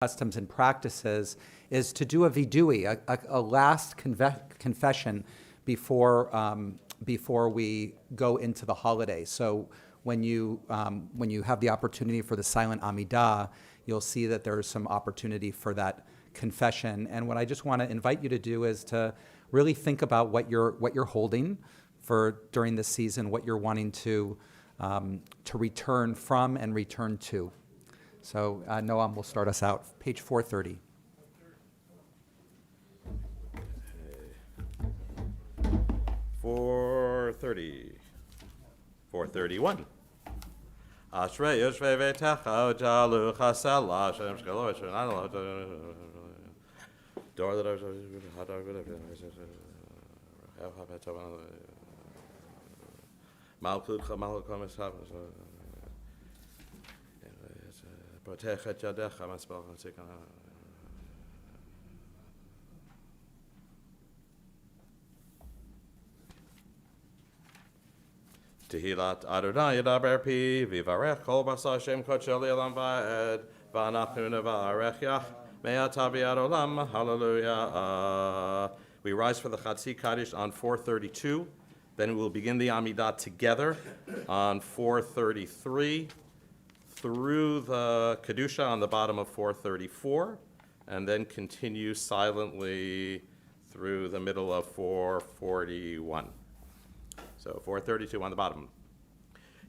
customs and practices is to do a vidui, a last confession before we go into the holiday. So when you have the opportunity for the silent Amidah, you'll see that there's some opportunity for that confession. And what I just want to invite you to do is to really think about what you're holding for during this season, what you're wanting to return from and return to. So Noam will start us out, page 430. 430. 431. Ashrei Yoshvei Vetecha Jalu Chasela Shem Shkalo Shenalo Dor that Malchut Chamal Komis Protech et Yadecha Maspel Tehillat Adonai Yadaber Pi Vivarech Kol Basa Shem Kochel Elam Vaed V'anachnu Nevarech Yach Me'ata Bi'ad Olam Hallelujah. We rise for the Chatzi Kaddish on 432. Then we will begin the Amidah together on 433 through the Kedusha on the bottom of 434, and then continue silently through the middle of 441. So 432 on the bottom.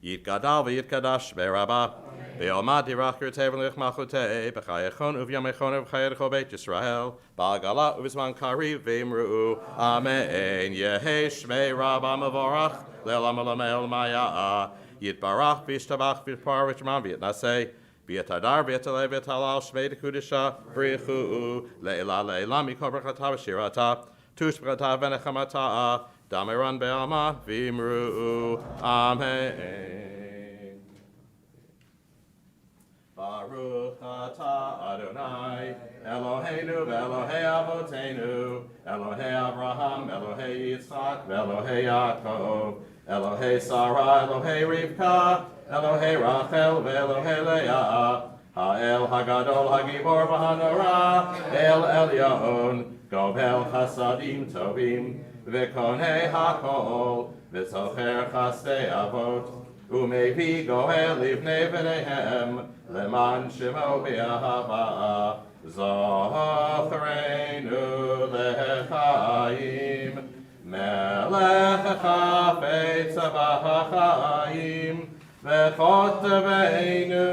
Yitgadal v'yitkadash be'rabah ve'omad yirach yirtei v'lich malchutei b'chayechon uvyamechon v'chayedecho beit Yisrael ba'agala u'vizman kariv v'imru'u amen yehesh shmei rabah mevorach le'olam olamei olamaya yitbarach v'yishtabach v'yipar v'yishman v'yitnaseh v'yitadar v'yitalei v'yitalal shmei dekudisha v'yichu'u le'ila le'ila mikol brachata v'shirata tush brachata v'nechamata Damiran be'alma v'imru'u amen. Baruch atah Adonai Eloheinu v'Elohei Avotenu Elohei Abraham, Elohei Yitzchak, v'Elohei Yaakov Elohei Sarah, Elohei Rivka Elohei Rachel v'Elohei Leah Ha'el Hagadol Hagibor v'Hanora El Elyon Gobel Chasadim Tovim V'konei hakol, v'zocher chastei avot, u'mevi goel livnei v'neihem, leman shemo b'ahava, zochreinu lechaim, melech chafetz b'chaim, v'choteveinu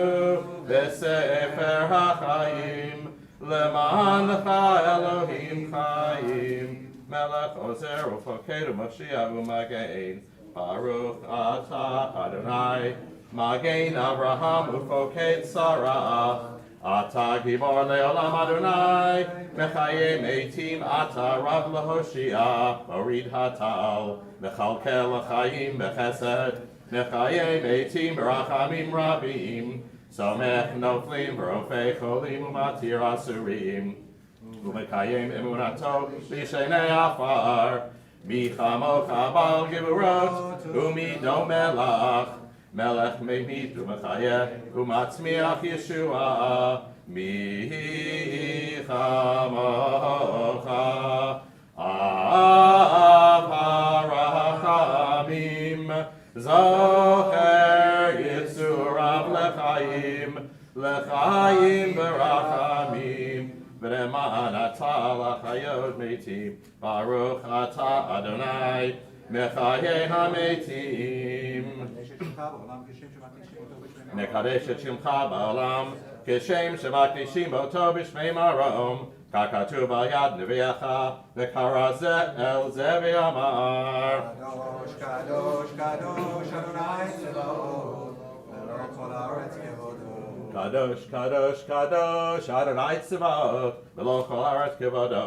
v'sefer hachaim, leman cha Elohim chaim. Melech Ozer Ufoked Mashiach U'Magein Baruch Atah Adonai Magein Avraham Ufoked Sarah Atah Gibor Le'olam Adonai Mechayim Eitim Atah Rav Lehoshia Orid Hatal Mechalkel L'Chaim Bechesed Mechayim Eitim Berachamim Rabim Somech Noflim V'Rofei Cholim U'Matir Asurim Umekayim emunato b'shenei afar michamocha bal geburot umidom melach melech memit umechayeh umatzmiach Yeshua michamocha av harachamim zocher yitzurav lechaim lechaim berachamim V'reman atah l'chayot meitim, Baruch atah Adonai, mechayeh hametim. Nekadesh et shimcha ba'olam, kishem shemakdishim oto b'shmei marom, kakatuv al yad nevi'acha, v'karazeh el ze v'yamar. Kadosh, kadosh, kadosh, Adonai Tzevaot, v'lo kol haaretz kevodo. Kadosh, kadosh, kadosh, Adonai Tzevaot, v'lo kol haaretz kevodo,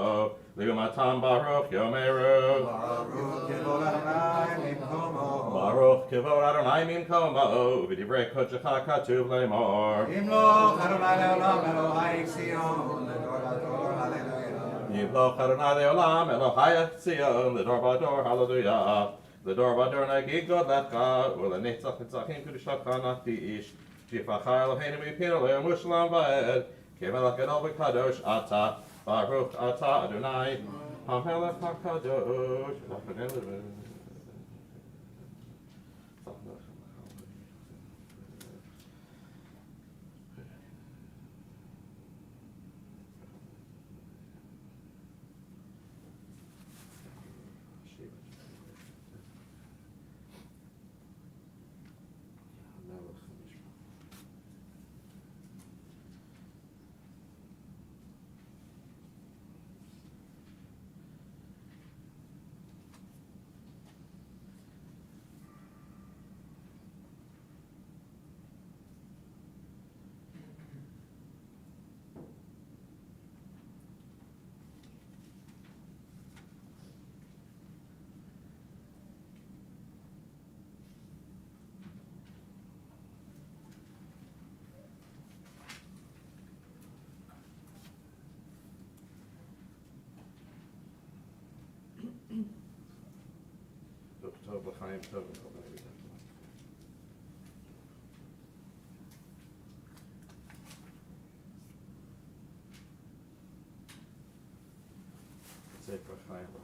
li'umatam baruch yomeru. Baruch kevod Adonai mimkomo. Baruch kevod Adonai mimkomo, v'divrei kodesh katuv lemor. Yimloch Adonai le'olam Elohai Tzion, ledor lador, hallelujah. Yimloch Adonai le'olam Elohai Tzion, ledor vador, hallelujah. Ledor vador nagid godlecha, u'lenetzach netzachim kedushacha nachti ish. Shifachar Eloheinu mipinu le'omushalam va'ed, Kimelech Gadol V'Kadosh Ata, Baruch Ata Adonai, HaMelech HaKadosh. Tov l'chaim tov v'kol ha'yidei. Sefer Chaim.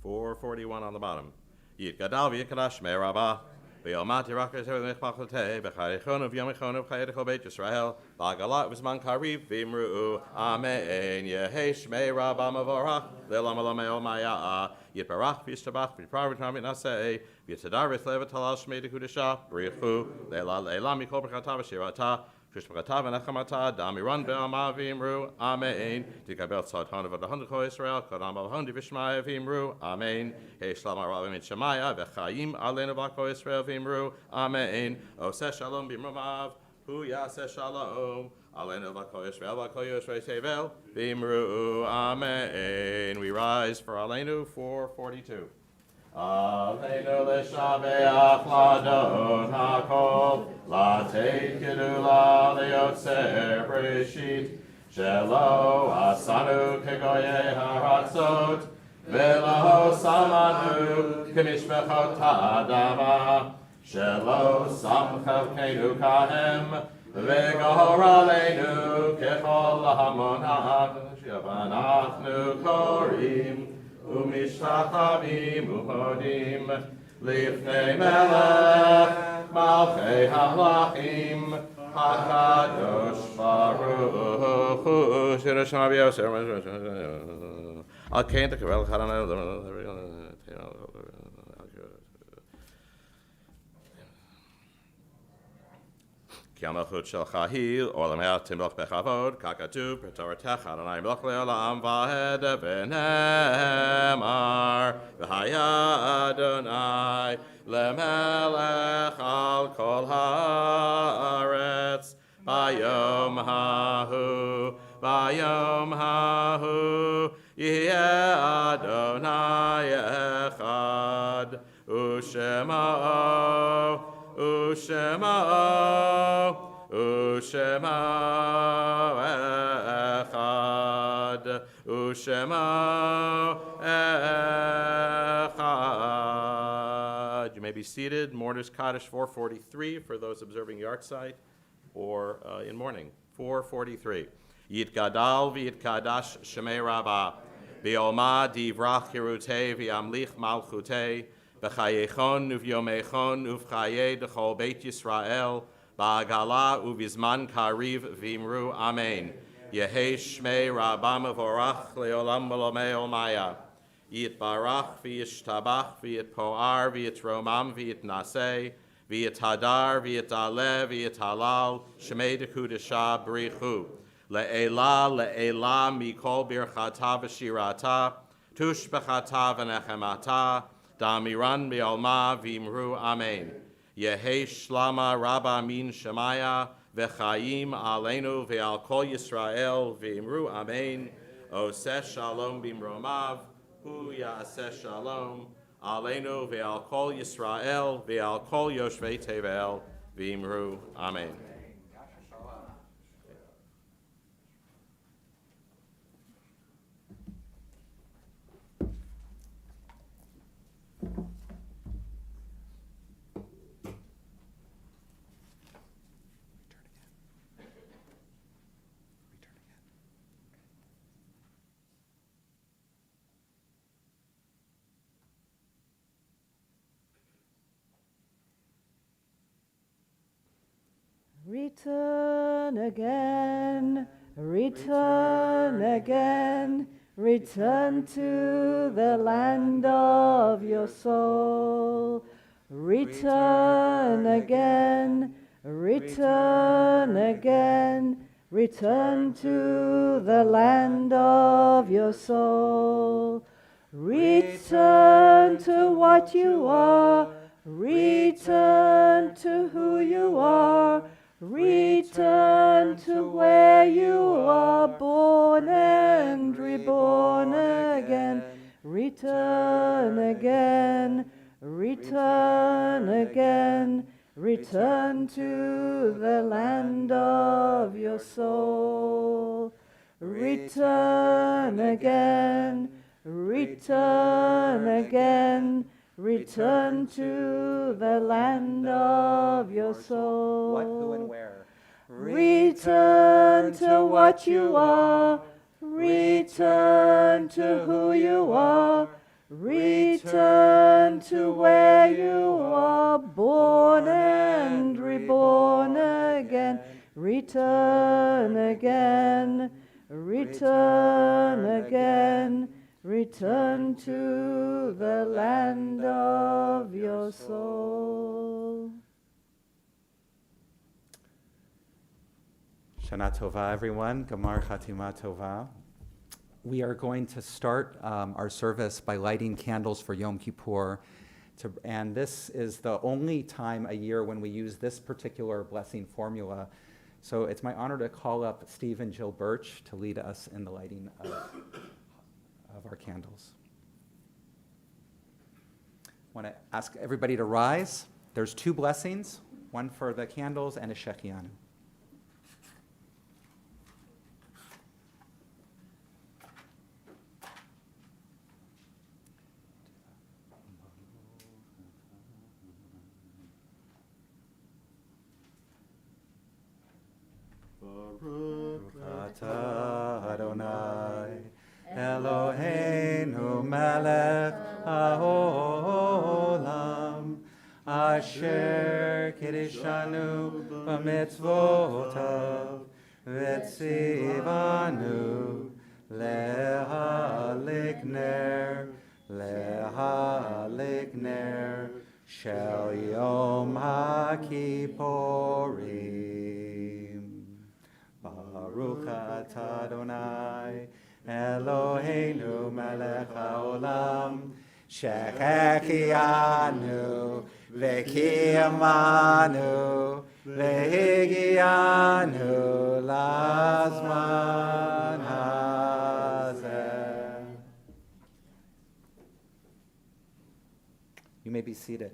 .441 on the bottom. Yitgadal v'yikadash me Rabbah. V'yomati rakes hevnech machlotei, b'chayechon v'yomechon v'chayechon beit Yisrael, b'agalat v'zman kariv v'imru, amen. Yehesh mei rabba mavorach, le'lam alamei omaya, yitbarach v'yishtabach v'yiprav v'tamit nasei, v'yitadar v'yithlev v'talal shmei dekudesha, b'richu, le'la mikol b'chata v'shirata, Krishmagata v'nechamata, damiran be'ama v'imru, amen. Tikabel tzadhan v'adahon d'cho Yisrael, kodam alhon d'vishmaya v'imru, amen. Hey shlam arav min shemaya, v'chayim aleinu v'ako Yisrael v'imru, amen. Oseh shalom b'imrumav, hu yaseh shalom, aleinu v'ako Yisrael tevel, v'imru, amen. We rise for Aleinu 442. Aleinu l'shabeach l'adon hakol, l'ateit kedula l'yotzer breshit, shelo asanu kegoye haratzot, v'lo samanu k'mishpechot ha'adama, shelo samchavkeinu kahem, v'gor aleinu kechol hamon ha'av, v'anachnu korim, ומשתחווים ומודים לפני מלך מלכי המלכים הקדוש ברוך הוא שיר שמע ביוסר על כן תקבל חרנה כי המלכות שלך היא עולמיה תמלוך בכבוד, ככתוב בתורתך אדוני מלך לעולם ועד ונאמר והיה אדוני למלך על כל הארץ ביום ההוא יהיה אדוני אחד ושמו echad, echad. You may be seated. Mourners Kaddish 443 for those observing Yartzeit or in mourning. 443. Yitgadal v'yitkadash shemei rabbah, v'yolma divrach hirutei v'yamlich malchutei, v'chayechon uv'yomechon uv'chayei d'chol beit Yisrael, Ba'agala uvizman kariv v'imru amen. Yehi shmei rabba mevorach leolam v'lomei omaya. Yitbarach v'yishtabach v'yitpoar v'yitromam v'yitnaseh v'yithadar v'yitale v'yithalal shmei dekudesha b'richu. Le'ela mikol birchata v'shirata tushbechata v'nechemata damiran bi'alma v'imru amen. Yehi shlama rabba min shemaya v'chayim aleinu ve'al kol Yisrael v'imru amen. Oseh shalom b'imromav hu yaseh shalom aleinu ve'al kol Yisrael ve'al kol yoshvei tevel v'imru amen. Return again, return again, return to the land of your soul. Return again, return again, return to the land of your soul. Return to what you are, return to who you are. Return to where you are born and reborn again. Return again, return again, return to the land of your soul. Return again, return again, return to the land of your soul. What, who, and where? Return to what you are. Return to who you are. Return to where you are born return again, return to the land of your soul. Shana Tova, everyone. Gamar Chatima Tova. We are going to start our service by lighting candles for Yom Kippur. And this is the only time a year when we use this particular blessing formula. So it's my honor to call up Steve and Jill Birch to lead us in the lighting of our candles. I want to ask everybody to rise. There's two blessings, one for the candles and a shechianu. Baruch Atah Adonai Eloheinu melech haolam asher kiddushanu b'mitzvotav v'tzivanu lehalik ner shel Yom HaKippurim. Baruch atah Adonai Eloheinu melech haolam shechechianu v'kiyamanu v'higianu lazman hazeh. You may be seated.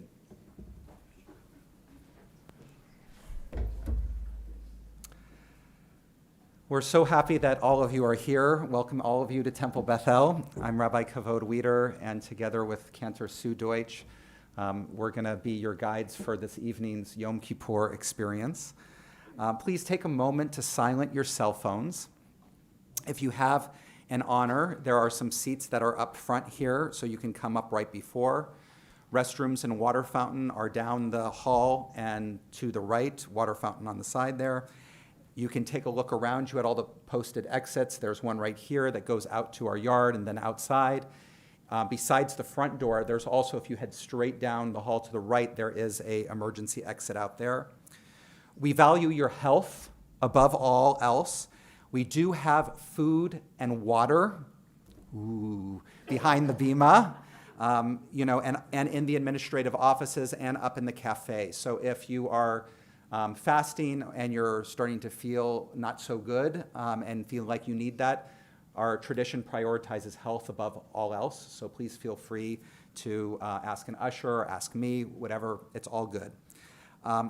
We're so happy that all of you are here. Welcome all of you to Temple Bethel. I'm Rabbi Kavod Weider, and together with Cantor Sue Deutsch, we're going to be your guides for this evening's Yom Kippur experience. Please take a moment to silence your cell phones. If you have an honor, there are some seats that are up front here, so you can come up right before. Restrooms and water fountain are down the hall and to the right, water fountain on the side there. You can take a look around you at all the posted exits. There's one right here that goes out to our yard and then outside. Besides the front door, there's also, if you head straight down the hall to the right, there is an emergency exit out there. We value your health above all else. We do have food and water behind the bima, and in the administrative offices and up in the cafe. So if you are fasting and you're starting to feel not so good and feel like you need that, our tradition prioritizes health above all else. So please feel free to ask an usher or ask me, whatever, it's all good.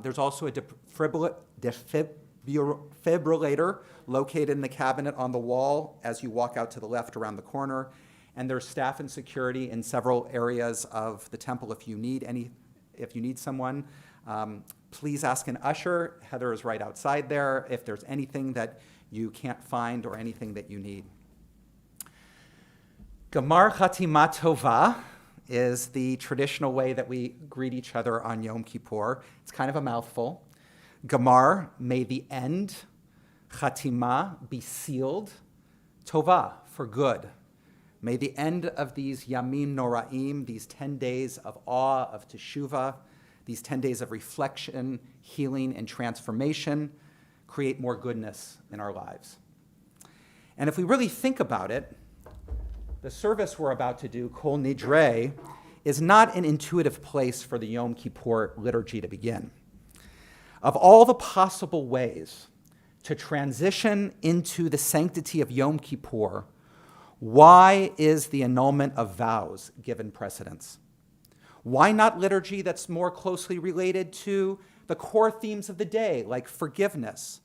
There's also a defibrillator located in the cabinet on the wall as you walk out to the left around the corner. And there's staff and security in several areas of the temple if you need someone. Please ask an usher. Heather is right outside there if there's anything that you can't find or anything that you need. Gamar Chatima Tova is the traditional way that we greet each other on Yom Kippur. It's kind of a mouthful. Gamar, may the end. Chatima, be sealed. Tova, for good. May the end of these Yamim Noraim, these 10 days of awe, of teshuvah, these 10 days of reflection, healing, and transformation create more goodness in our lives. And if we really think about it, the service we're about to do, Kol Nidre, is not an intuitive place for the Yom Kippur liturgy to begin. Of all the possible ways to transition into the sanctity of Yom Kippur, why is the annulment of vows given precedence? Why not liturgy that's more closely related to the core themes of the day, like forgiveness,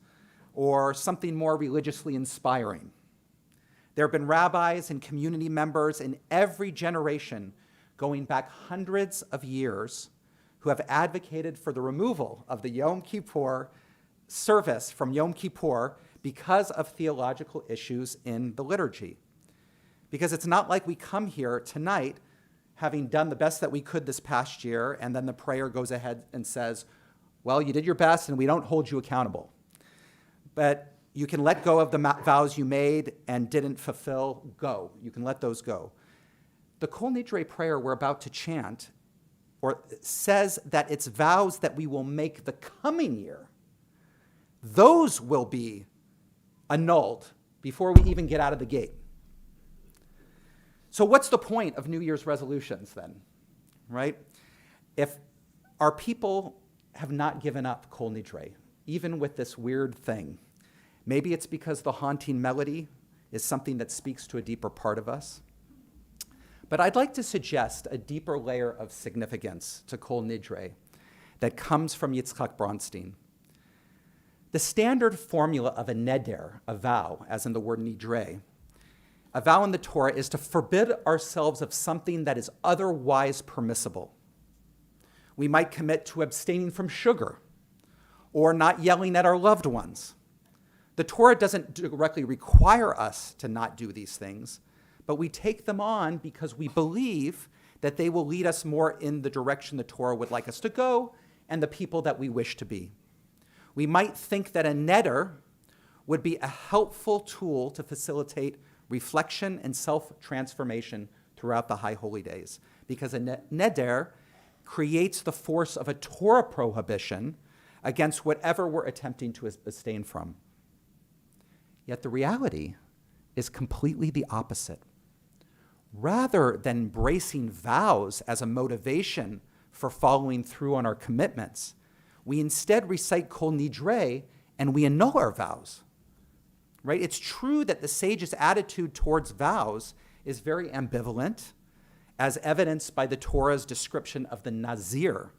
or something more religiously inspiring? There have been rabbis and community members in every generation going back hundreds of years who have advocated for the removal of the Yom Kippur service from Yom Kippur because of theological issues in the liturgy. Because it's not like we come here tonight having done the best that we could this past year, and then the prayer goes ahead and says, well, you did your best and we don't hold you accountable. But You can let go of the vows you made and didn't fulfill. Go. You can let those go. The Kol Nidre prayer we're about to chant says that it's vows that we will make the coming year. Those will be annulled before we even get out of the gate. So what's the point of New Year's resolutions then, right? If our people have not given up Kol Nidre, even with this weird thing, maybe it's because the haunting melody is something that speaks to a deeper part of us. But I'd like to suggest a deeper layer of significance to Kol Nidre that comes from Yitzchak Bronstein. The standard formula of a neder, a vow, as in the word nidre, a vow in the Torah is to forbid ourselves of something that is otherwise permissible. We might commit to abstaining from sugar or not yelling at our loved ones. The Torah doesn't directly require us to not do these things, but we take them on because we believe that they will lead us more in the direction the Torah would like us to go and the people that we wish to be. We might think that a neder would be a helpful tool to facilitate reflection and self-transformation throughout the high holy days, because a neder creates the force of a Torah prohibition against whatever we're attempting to abstain from. Yet the reality is completely the opposite. Rather than embracing vows as a motivation for following through on our commitments, we instead recite Kol Nidre and we annul our vows. Right? It's true that the sage's attitude towards vows is very ambivalent, as evidenced by the Torah's description of the Nazir,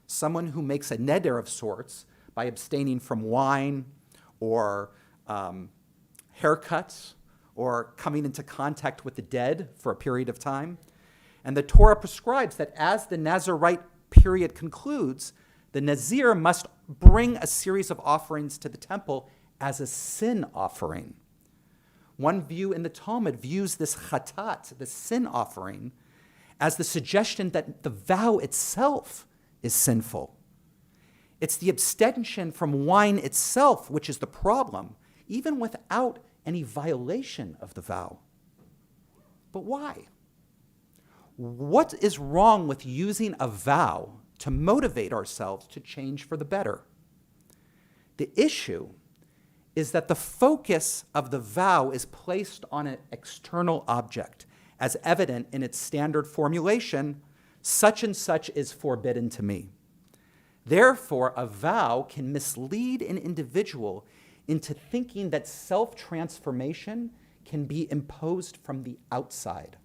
someone who makes a neder of sorts by abstaining from wine or haircuts or coming into contact with the dead for a period of time. And the Torah prescribes that as the Nazirite period concludes, the Nazir must bring a series of offerings to the temple as a sin offering. One view in the Talmud views this chatat, the sin offering, as the suggestion that the vow itself is sinful. It's the abstention from wine itself which is the problem, even without any violation of the vow. But why? What is wrong with using a vow to motivate ourselves to change for the better? The issue is that the focus of the vow is placed on an external object, as evident in its standard formulation, such and such is forbidden to me. Therefore, a vow can mislead an individual into thinking that self-transformation can be imposed from the outside.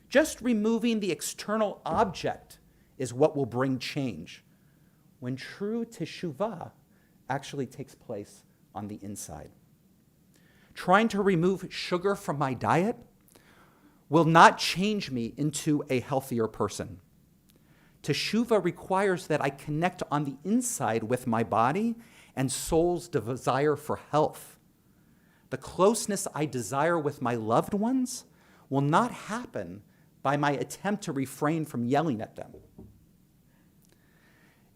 Just removing the external object is what will bring change, when true teshuvah actually takes place on the inside. Trying to remove sugar from my diet will not change me into a healthier person. Teshuvah requires that I connect on the inside with my body and soul's desire for health. The closeness I desire with my loved ones will not happen by my attempt to refrain from yelling at them.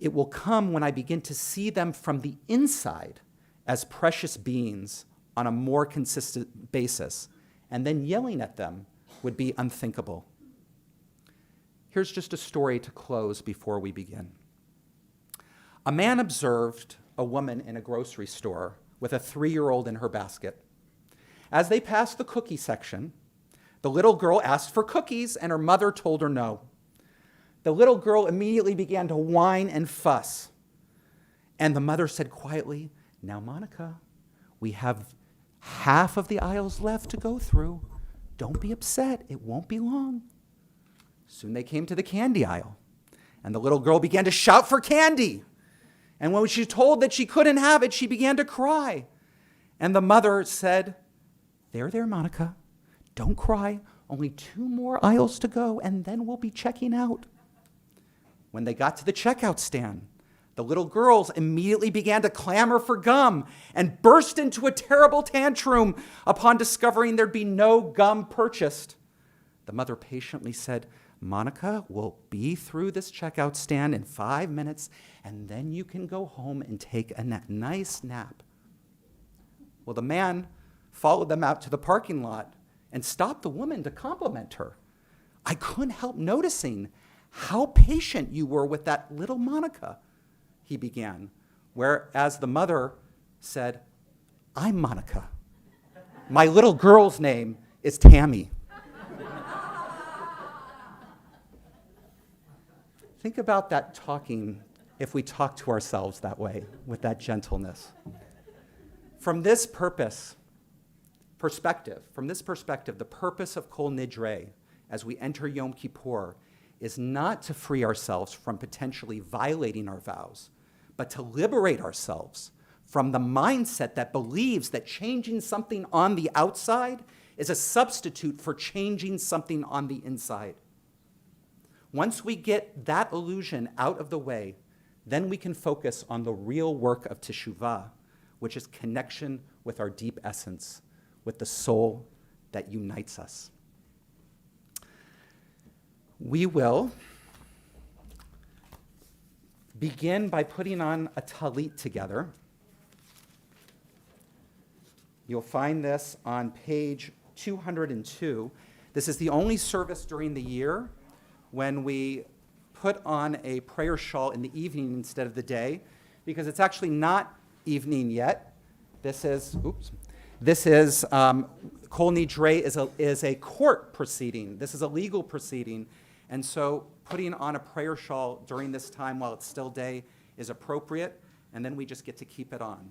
It will come when I begin to see them from the inside as precious beings on a more consistent basis, and then yelling at them would be unthinkable. Here's just a story to close before we begin. A man observed a woman in a grocery store with a 3-year-old in her basket. As they passed the cookie section, the little girl asked for cookies, and her mother told her no. The little girl immediately began to whine and fuss. And the mother said quietly, "Now, Monica, we have half of the aisles left to go through. Don't be upset. It won't be long." Soon they came to the candy aisle, and the little girl began to shout for candy. And when she was told that she couldn't have it, she began to cry. And the mother said, There, Monica. Don't cry. Only 2 more aisles to go, and then we'll be checking out." When they got to the checkout stand, the little girls immediately began to clamor for gum and burst into a terrible tantrum upon discovering there'd be no gum purchased. The mother patiently said, "Monica, we'll be through this checkout stand in 5 minutes, and then you can go home and take a nice nap." Well, the man followed them out to the parking lot and stopped the woman to compliment her. I couldn't help noticing how patient you were with that little Monica, he began, whereas the mother said, I'm Monica. My little girl's name is Tammy. Think about that talking if we talk to ourselves that way, with that gentleness. From this perspective, the purpose of Kol Nidre as we enter Yom Kippur is not to free ourselves from potentially violating our vows, but to liberate ourselves from the mindset that believes that changing something on the outside is a substitute for changing something on the inside. Once we get that illusion out of the way, then we can focus on the real work of teshuvah, which is connection with our deep essence, with the soul that unites us. We will begin by putting on a talit together. You'll find this on page 202. This is the only service during the year when we put on a prayer shawl in the evening instead of the day, because it's actually not evening yet. This is Kol Nidre is a court proceeding. This is a legal proceeding. And so putting on a prayer shawl during this time while it's still day is appropriate, and then we just get to keep it on.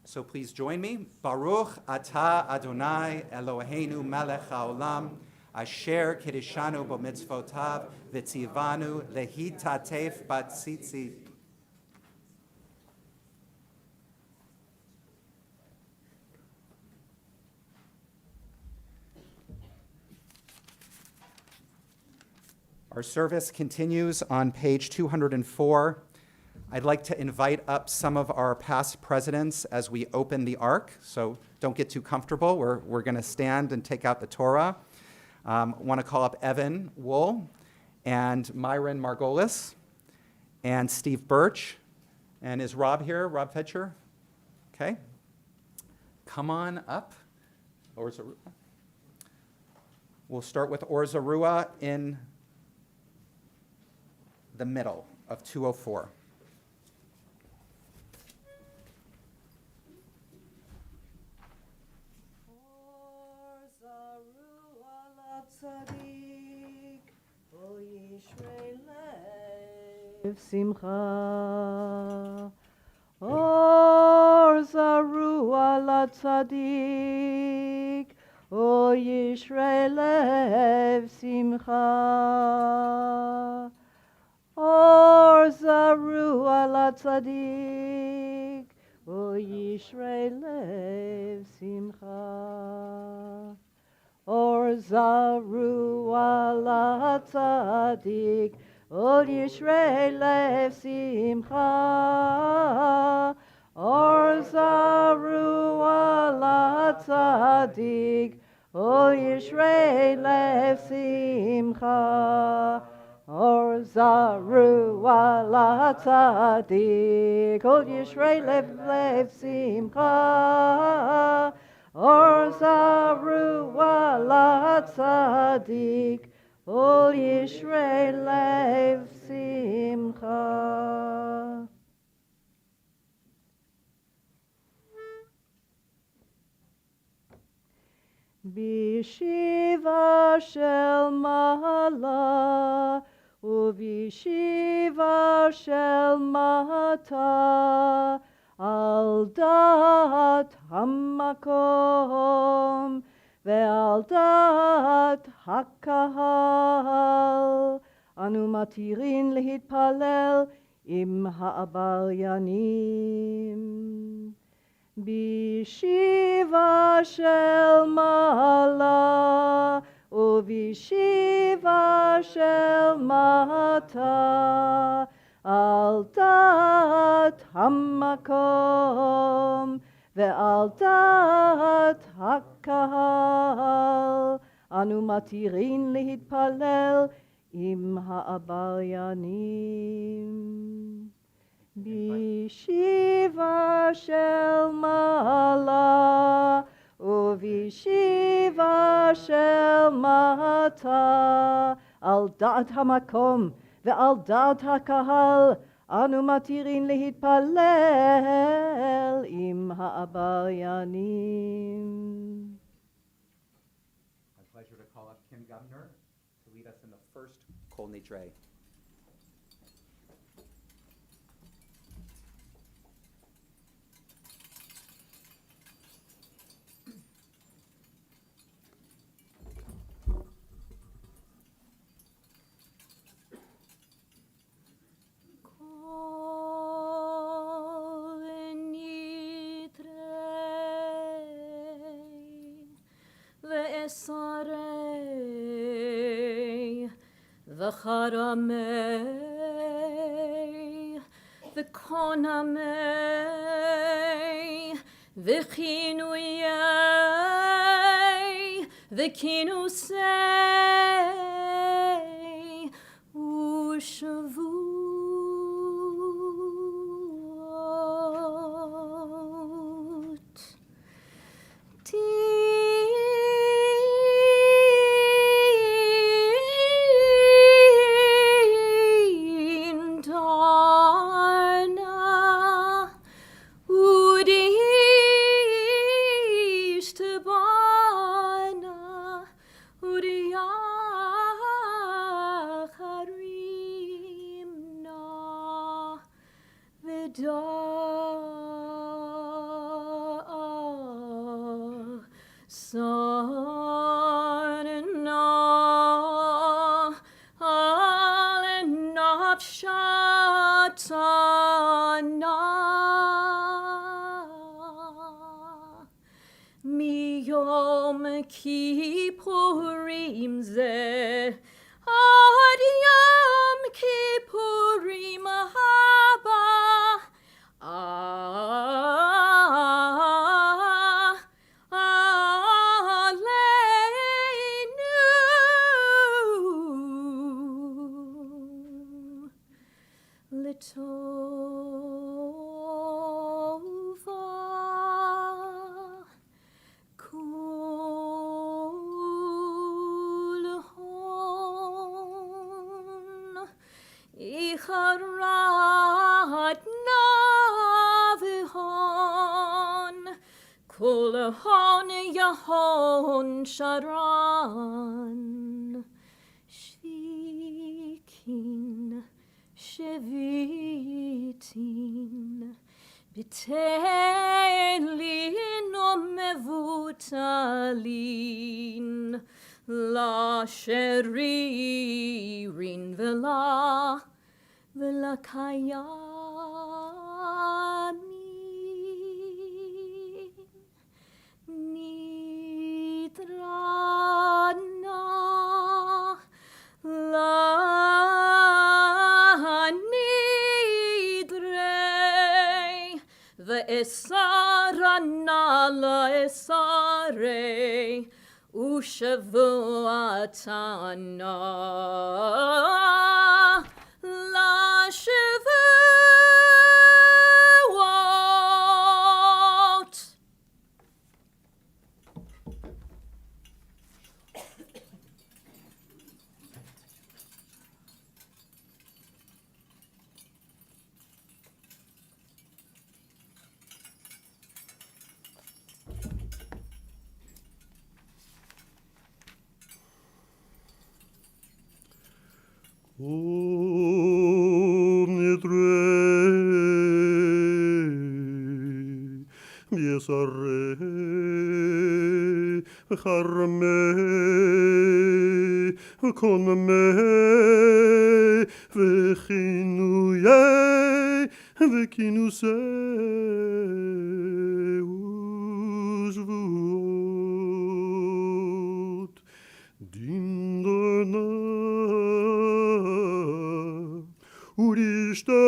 So please join me. Baruch atah Adonai Eloheinu melech haolam, asher kiddushanu b'mitzvotav v'tzivanu lehitatef b'tzitzit. Our service continues on page 204. I'd like to invite up some of our past presidents as we open the Ark, so don't get too comfortable. We're going to stand and take out the Torah. I want to call up Evan Wool and Myron Margolis and Steve Birch. And is Rob here? Rob Fetcher? Okay. Come on up. We'll start with Or Zarua in the middle of 204. Simcha, Or Zarua Latzadik, O Yishrei Lev Simcha, Or Zarua Latzadik, O Yishrei Lev Simcha, Or Zarua Latzadik, Ol Yishrei Lev Simcha, Or Zarua Latzadik, Ol Yishrei Lev Simcha, Or Zarua Latzadik, Ol Yishrei Lev Simcha, Or Zarua Latzadik, Ol Yishrei Lev Simcha. Bishiva shel Mahala, Ubishiva shel Mata, Al dat hamakom, Ve'al dat hakahal, Anu matirin lehitpalel im ha'abaryanim. Bishiva shel Mala, Ubishiva shel Mata, Al dat hamakom, Ve'al dat hakahal, Anu matirin lehitpalel im ha'abaryanim. Bishiva shel Mala, דעת המקום ועל דעת הקהל אנו מתירים להתפלל עם העבריינים. My pleasure to call up Kim Gubner to lead us in the first Kol Nidre. Esarei v'charamei v'konamei v'chinuyei v'kinusei u'shavuot. Miyom Kippurim ze ad Yom Kippurim haba aleinu litova kulhon icharat navihon kulhon yahon sharan shvikin shevitin b'telin u'mevutalin la sheririn v'la kayamin nidrana la nidre v'esarana la esare ushavuatana la shavuot. Nidre, Biesare, Charme, Koname, Vechinuye, Vekinuse, Uzvut, Dindana. Urishtabana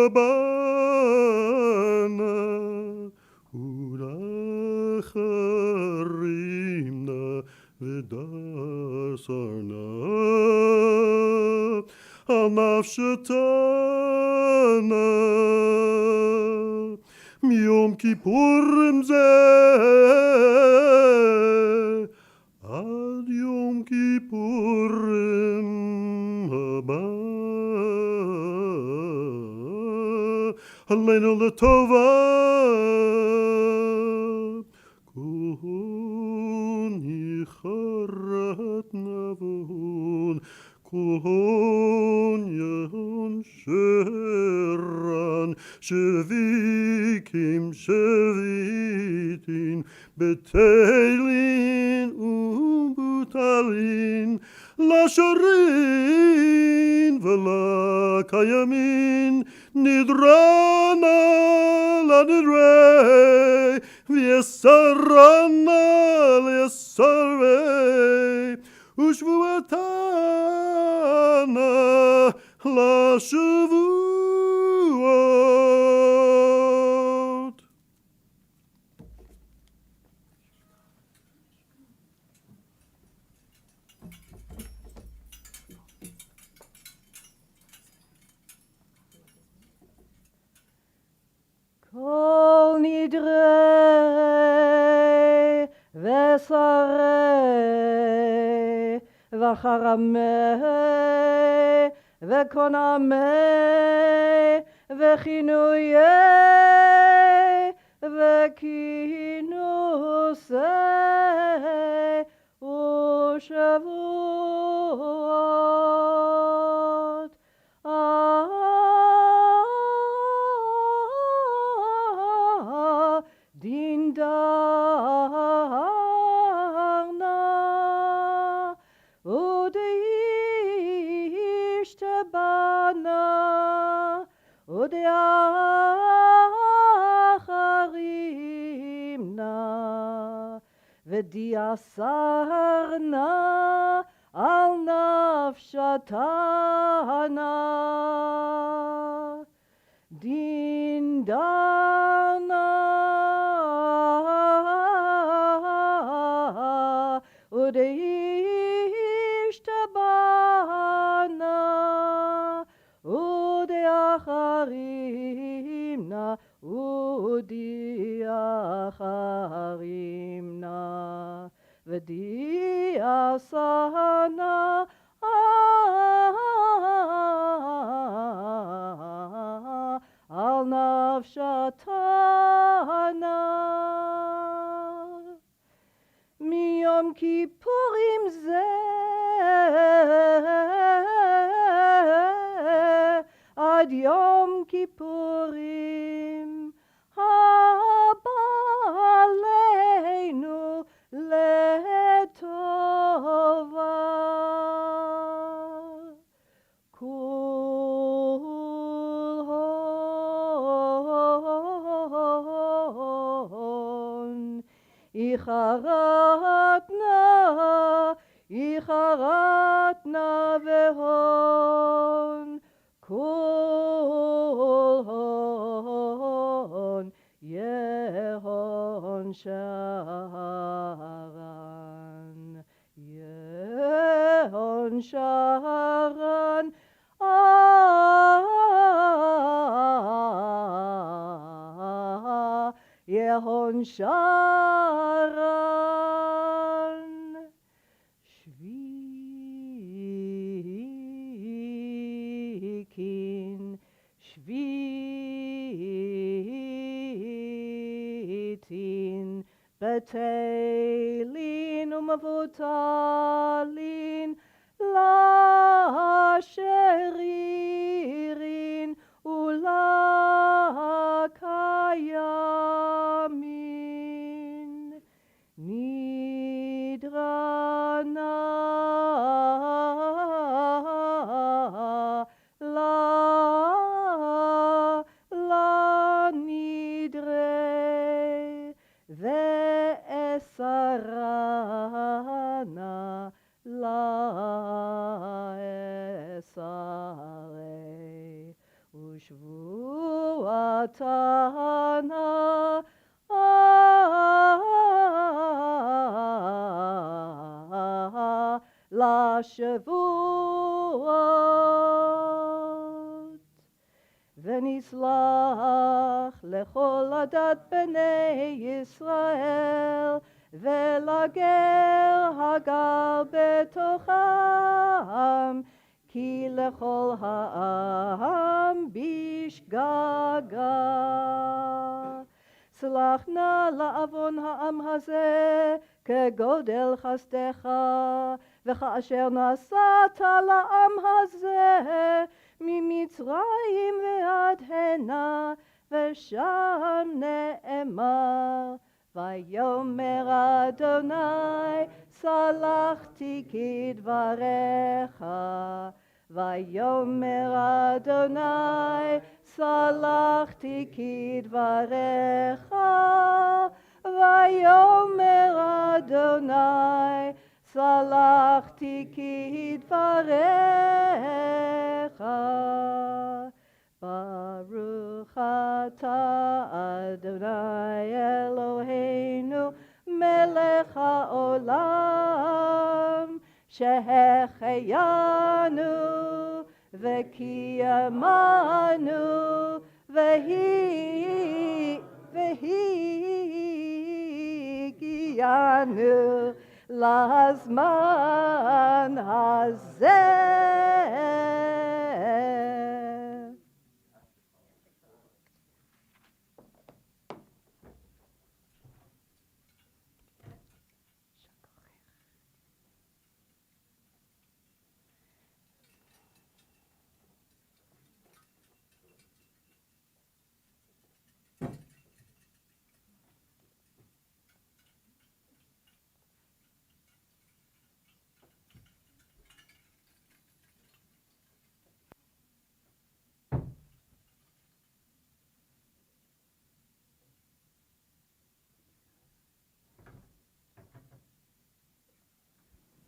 Uracharimna Vidasarna Anafshetana Miyom Kippurim Zeh Ad Yom Kippurim הבא עלינו לטובה. כהן יכרת נבון, כהן יהון שרן, שביקים שביתין, בתלין ובוטלין, לשרין ולקיימין, נדרנה לנדרי, ויסרנה ליסרי, ושבועתנה לשבועות. כל נדרי ושרי וחרמי וקונמי וכינויי וכינוסי ושבועות. דין דרנה ודאישתבנה ודאחרימנה ודיאסרנה על נפשתנה. דין דרנה ודאישתבנה ודאחרימנה ודאחרימנה ודיאסרנה על נפשתנה. מיום כיפורים זה עד יום כיפורים הבא עלינו לטובה. כולהון איחרתנה והון, כולהון יהון שרן, יהון שרן, יהון שרן. שוויקין שוויתין בטלין ומבוטלין לשרירין ולקיימין. נדרנה לנדרי ואסרנה לאסרי ושבועתנה לשבועות. ונסלח לכל עדת בני ישראל ולגר הגר בתוכם, כי לכל העם בשגגה. סלח נא לעוון העם הזה כגודל חסדך, וכאשר נשאת לעם הזה ממצרים ועד הנה, ושם נאמר, ויאמר אדוני סלחתי כדבריך. ויאמר אדוני סלחתי כדבריך. ויאמר אדוני סלחתי כדבריך. ברוך אתה אדוני אלוהינו מלך העולם, שהחיינו וקיימנו והגיענו לזמן הזה.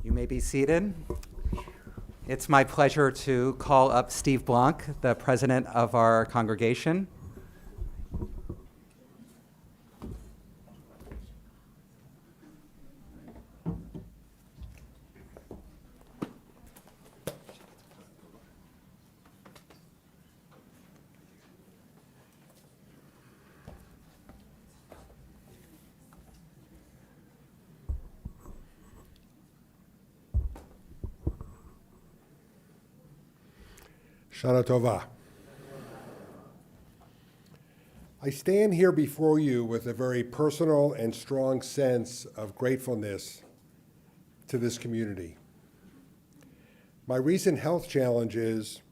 You may be seated. It's my pleasure to call up Steve Blanc, the president of our congregation. Shana Tova. I stand here before you with a very personal and strong sense of gratefulness to this community. My recent health challenges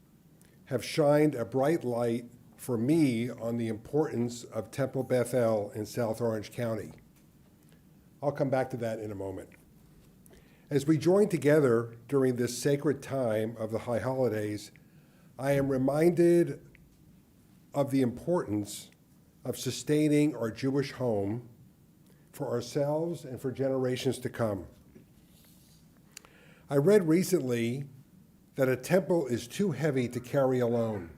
have shined a bright light for me on the importance of Temple Bethel in South Orange County. I'll come back to that in a moment. As we join together during this sacred time of the High Holidays, I am reminded of the importance of sustaining our Jewish home for ourselves and for generations to come. I read recently that a temple is too heavy to carry alone.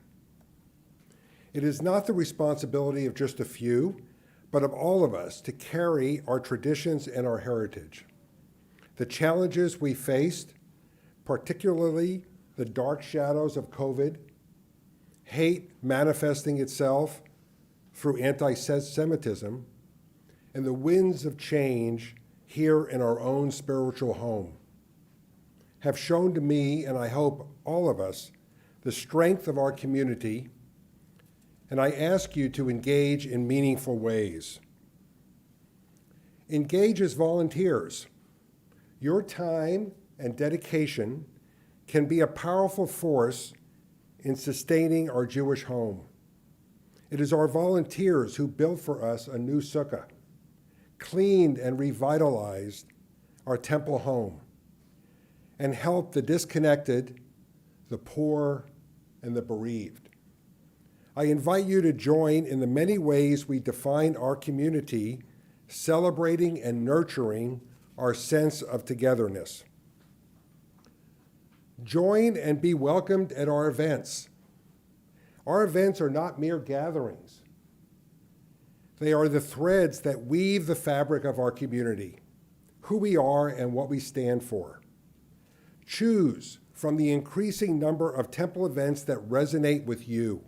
It is not the responsibility of just a few, but of all of us to carry our traditions and our heritage. The challenges we faced, particularly the dark shadows of COVID, hate manifesting itself through anti-Semitism, and the winds of change here in our own spiritual home, have shown to me, and I hope all of us, the strength of our community, and I ask you to engage in meaningful ways. Engage as volunteers. Your time and dedication can be a powerful force in sustaining our Jewish home. It is our volunteers who built for us a new sukkah, cleaned and revitalized our temple home, and helped the disconnected, the poor, and the bereaved. I invite you to join in the many ways we define our community, celebrating and nurturing our sense of togetherness. Join and be welcomed at our events. Our events are not mere gatherings. They are the threads that weave the fabric of our community, who we are and what we stand for. Choose from the increasing number of temple events that resonate with you,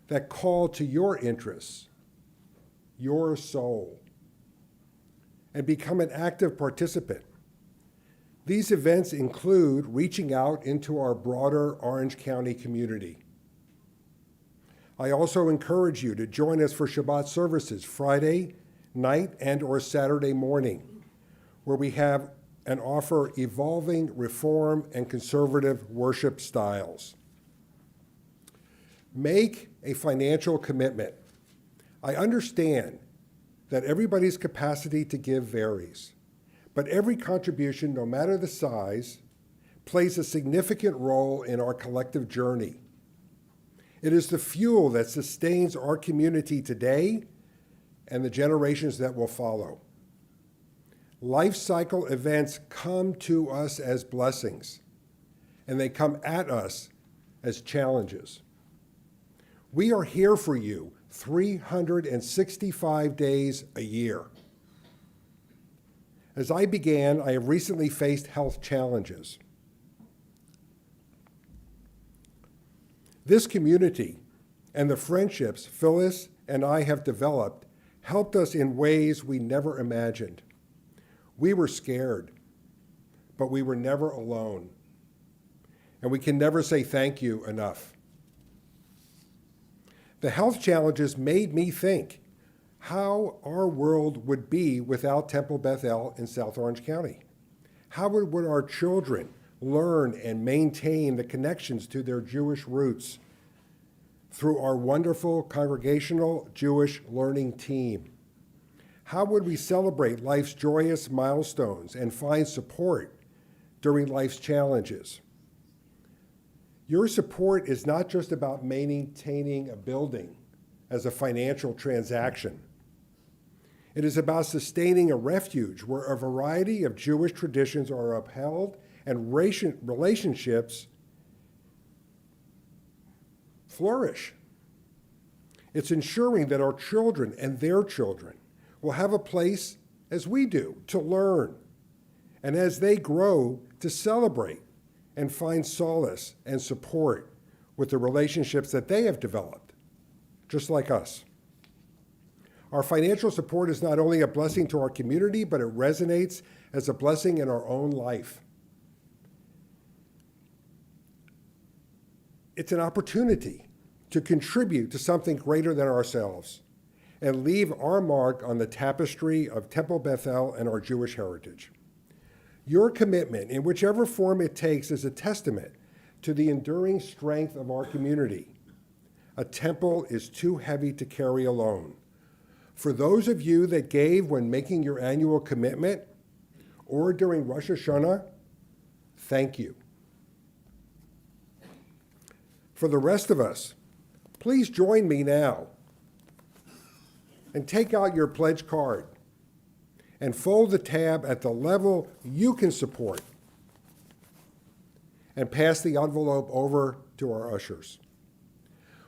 that call to your interests, your soul, and become an active participant. These events include reaching out into our broader Orange County community. I also encourage you to join us for Shabbat services Friday night and or Saturday morning, where we have and offer evolving Reform and conservative worship styles. Make a financial commitment. I understand that everybody's capacity to give varies, but every contribution, no matter the size, plays a significant role in our collective journey. It is the fuel that sustains our community today and the generations that will follow. Life cycle events come to us as blessings, and they come at us as challenges. We are here for you 365 days a year. As I began, I have recently faced health challenges. This community and the friendships Phyllis and I have developed helped us in ways we never imagined. We were scared, but we were never alone. And we can never say thank you enough. The health challenges made me think how our world would be without Temple Beth El in South Orange County. How would our children learn and maintain the connections to their Jewish roots through our wonderful congregational Jewish learning team? How would we celebrate life's joyous milestones and find support during life's challenges? Your support is not just about maintaining a building as a financial transaction. It is about sustaining a refuge where a variety of Jewish traditions are upheld and relationships flourish. It's ensuring that our children and their children will have a place, as we do, to learn, and as they grow, to celebrate and find solace and support with the relationships that they have developed, just like us. Our financial support is not only a blessing to our community, but it resonates as a blessing in our own life. It's an opportunity to contribute to something greater than ourselves and leave our mark on the tapestry of Temple Beth El and our Jewish heritage. Your commitment, in whichever form it takes, is a testament to the enduring strength of our community. A temple is too heavy to carry alone. For those of you that gave when making your annual commitment or during Rosh Hashanah, thank you. For the rest of us, please join me now and take out your pledge card and fold the tab at the level you can support and pass the envelope over to our ushers.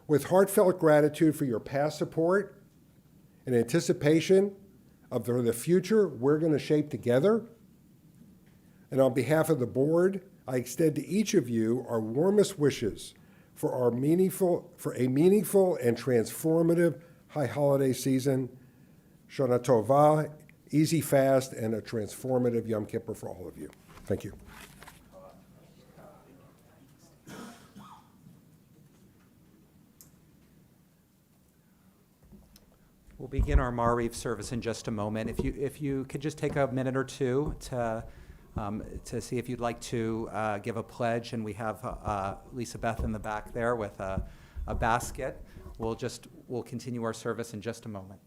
With heartfelt gratitude for your past support and anticipation of the future we're going to shape together, and on behalf of the board, I extend to each of you our warmest wishes for a meaningful and transformative high holiday season, Shana Tova, easy fast, and a transformative Yom Kippur for all of you. Thank you. We'll begin our Mariv service in just a moment. If you could just take a minute or two to see if you'd like to give a pledge, and we have Lisa Beth in the back there with a basket. We'll continue our service in just a moment.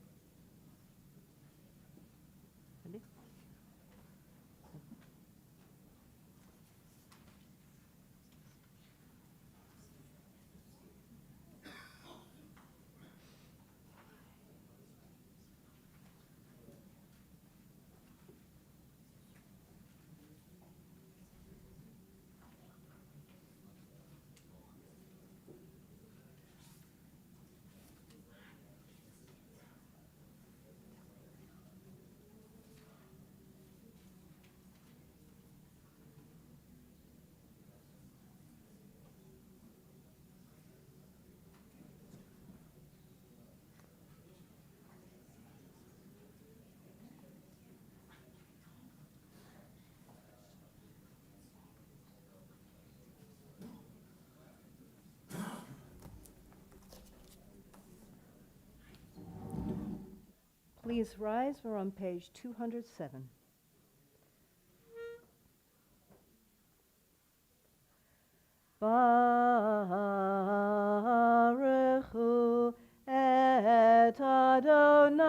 Please rise. We're on page 207. Baruch hu et Adonai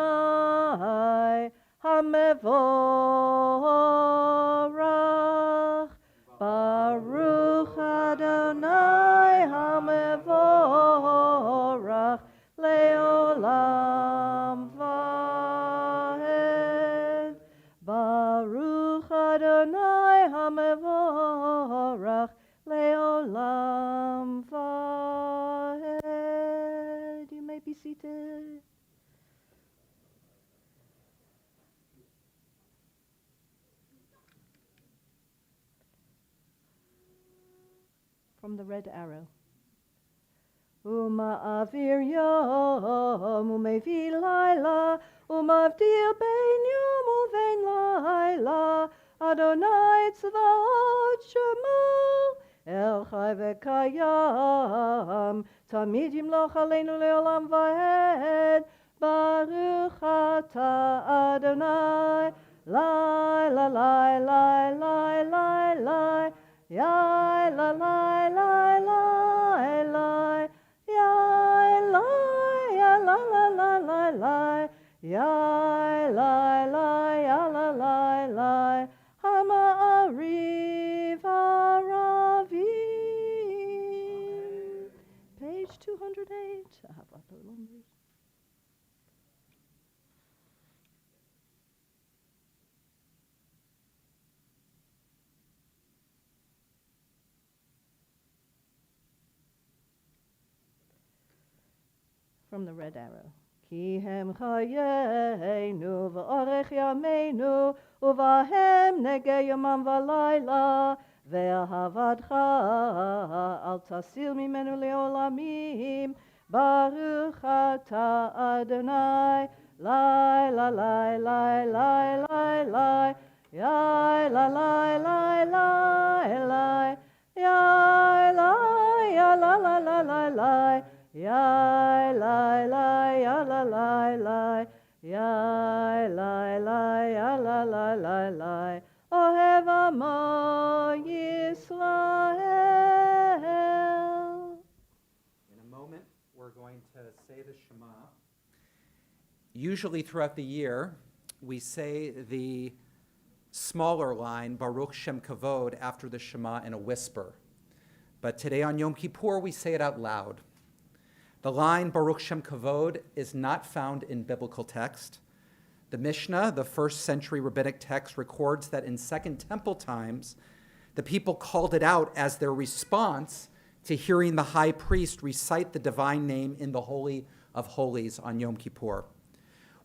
hamevorach. Baruch Adonai hamevorach leolam vaed. Baruch Adonai hamevorach leolam vaed. You may be seated. From the red arrow. Avir yom umevi laila umavdil ben yom uvein laila Adonai tzvaot shemo el chai v'kayam tamid yimloch aleinu leolam vaed Baruch ata Adonai lai la lai lai lai lai lai Yai la lai lai lai lai Yai lai ya la la la la lai Yai lai lai ya la lai lai Hama ariv aravim. Page 208. From the red arrow. Ki hem chayeinu v'orech yameinu uvahem nege yomam v'layla ve'ahavadcha al tasil mimenu leolamim Baruch ata Adonai lai la lai lai lai lai lai Yai la lai lai lai lai Yai lai ya la la la la lai Yai lai lai ya la lai lai Yai lai lai ya la la lai lai Ohev amo Yisrael. In a moment, we're going to say the Shema. Usually throughout the year, we say the smaller line, Baruch Shem Kavod, after the Shema in a whisper. But today on Yom Kippur, we say it out loud. The line Baruch Shem Kavod is not found in biblical text. The Mishnah, the first century rabbinic text, records that in Second Temple times, the people called it out as their response to hearing the high priest recite the divine name in the Holy of Holies on Yom Kippur.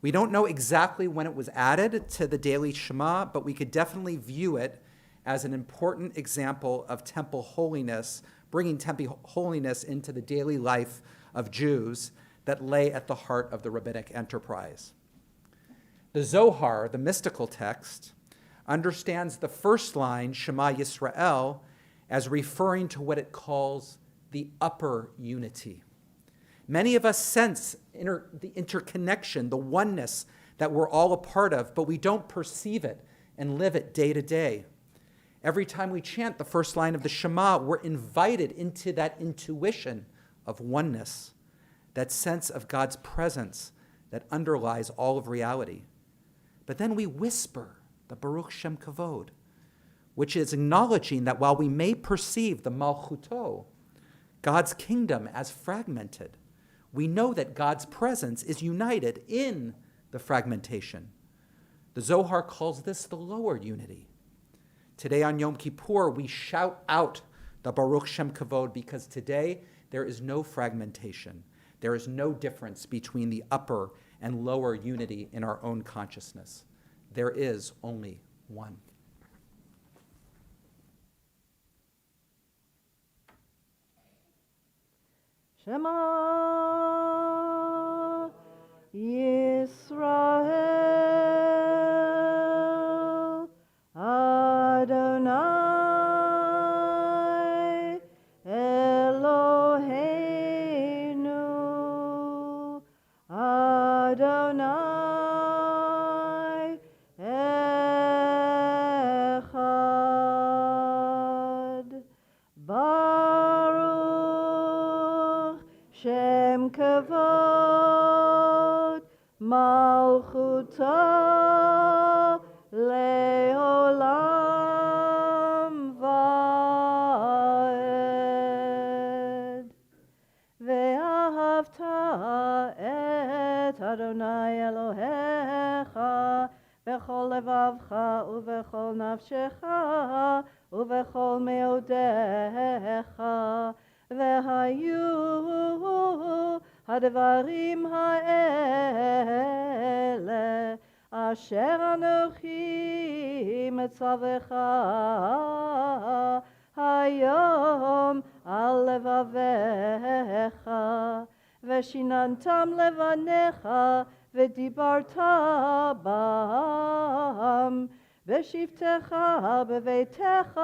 We don't know exactly when it was added to the daily Shema, but we could definitely view it as an important example of temple holiness, bringing temple holiness into the daily life of Jews that lay at the heart of the rabbinic enterprise. The Zohar, the mystical text, understands the first line, Shema Yisrael, as referring to what it calls the upper unity. Many of us sense the interconnection, the oneness that we're all a part of, but we don't perceive it and live it day to day. Every time we chant the first line of the Shema, we're invited into that intuition of oneness, that sense of God's presence that underlies all of reality. But then we whisper the Baruch Shem Kavod, which is acknowledging that while we may perceive the Malchuto, God's kingdom, as fragmented, we know that God's presence is united in the fragmentation. The Zohar calls this the lower unity. Today on Yom Kippur, we shout out the Baruch Shem Kavod because today there is no fragmentation. There is no difference between the upper and lower unity in our own consciousness. There is only one. Shema Yisrael Adonai Eloheinu Adonai מלכותו לעולם ועד. ואהבת את אדוני אלוהיך בכל לבבך ובכל נפשך ובכל מאודיך. והיו הדברים האלה אשר אנוכי מצווך היום על לבביך, ושיננתם לבניך ודיברת בם בשבתך בביתך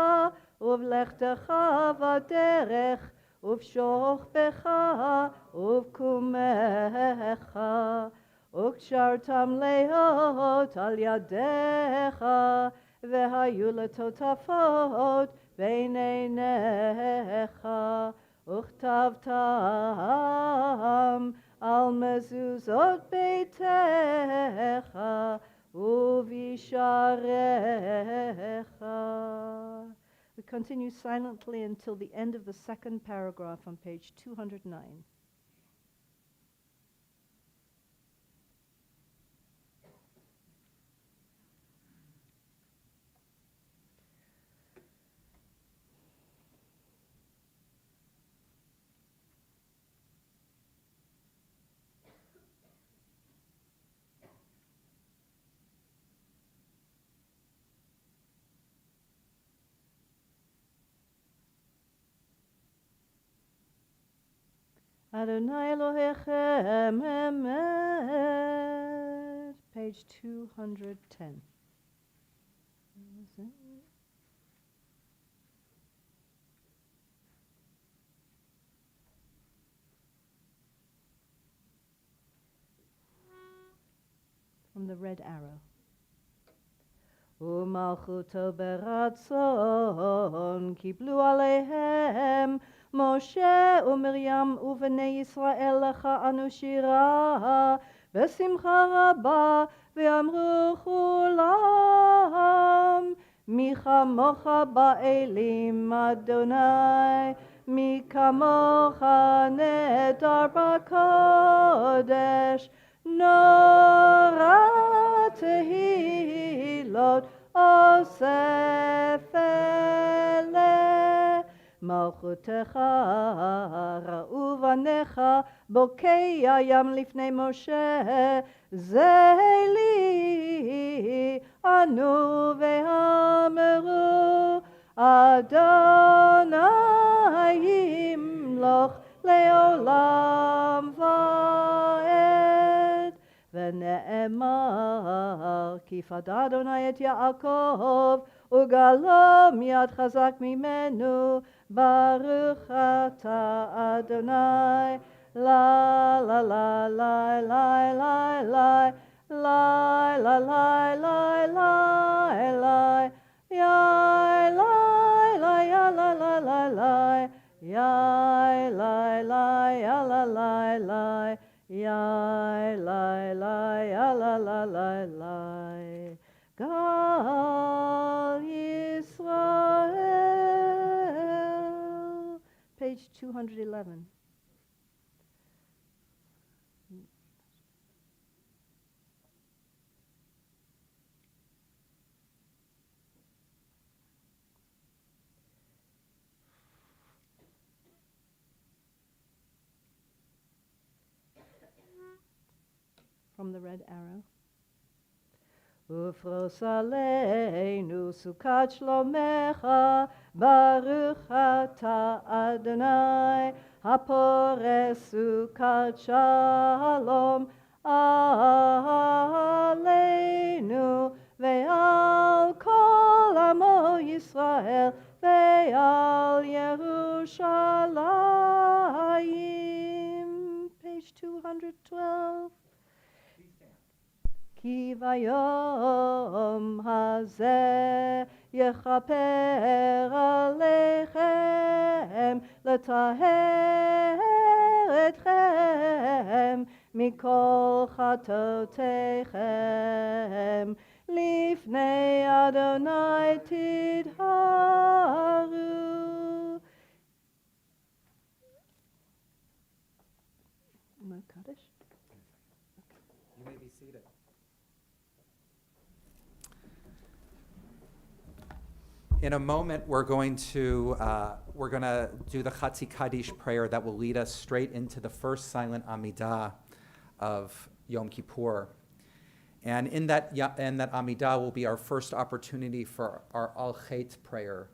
ובלכתך בדרך ובשוכבך ובקומך, וקשרתם להיות על ידיך, והיו לטוטפות בין עיניך, וכתבתם על מזוזות ביתך ובשעריך. We continue silently until the end of the second paragraph on page 209. Adonai Elohechem Emet, page 210. From the red arrow. Umalchuto beratzon kiblu alehem Moshe ומרים ובני ישראל לך אנו שירה בשמחה רבה, ואמרו כולם מי כמוך באלים אדוני, מי כמוך נדר בקודש, נורא תהילות אוסף אלה. מלכותך ראו בניך בוקע ים לפני משה, זה לי ענו ואמרו אדוני ימלוך לעולם ועד. ונאמר כי פדה אדוני את יעקב וגלום יד חזק ממנו, ברוך אתה אדוני. לה לה לה לה לה לה לה לה לה לה לה לה יה לה לה יה לה לה לה לה יה לה לה יה לה לה לה יה לה לה יה לה לה לה לה. Gal Yisrael, page 211. From the red arrow. ופרוס עלינו סוכת שלומך, ברוך אתה אדוני, הפורס סוכת שלום עלינו ועל כל עמו ישראל ועל ירושלים. Page 212. כי ביום הזה יכפר עליכם, לטהר אתכם מכל חטאותיכם, לפני אדוני תדהרו. Kaddish? You may be seated. In a moment, we're going to do the Chatzi Kaddish prayer that will lead us straight into the first silent Amidah of Yom Kippur. And in that Amidah will be our first opportunity for our Al Chet prayer.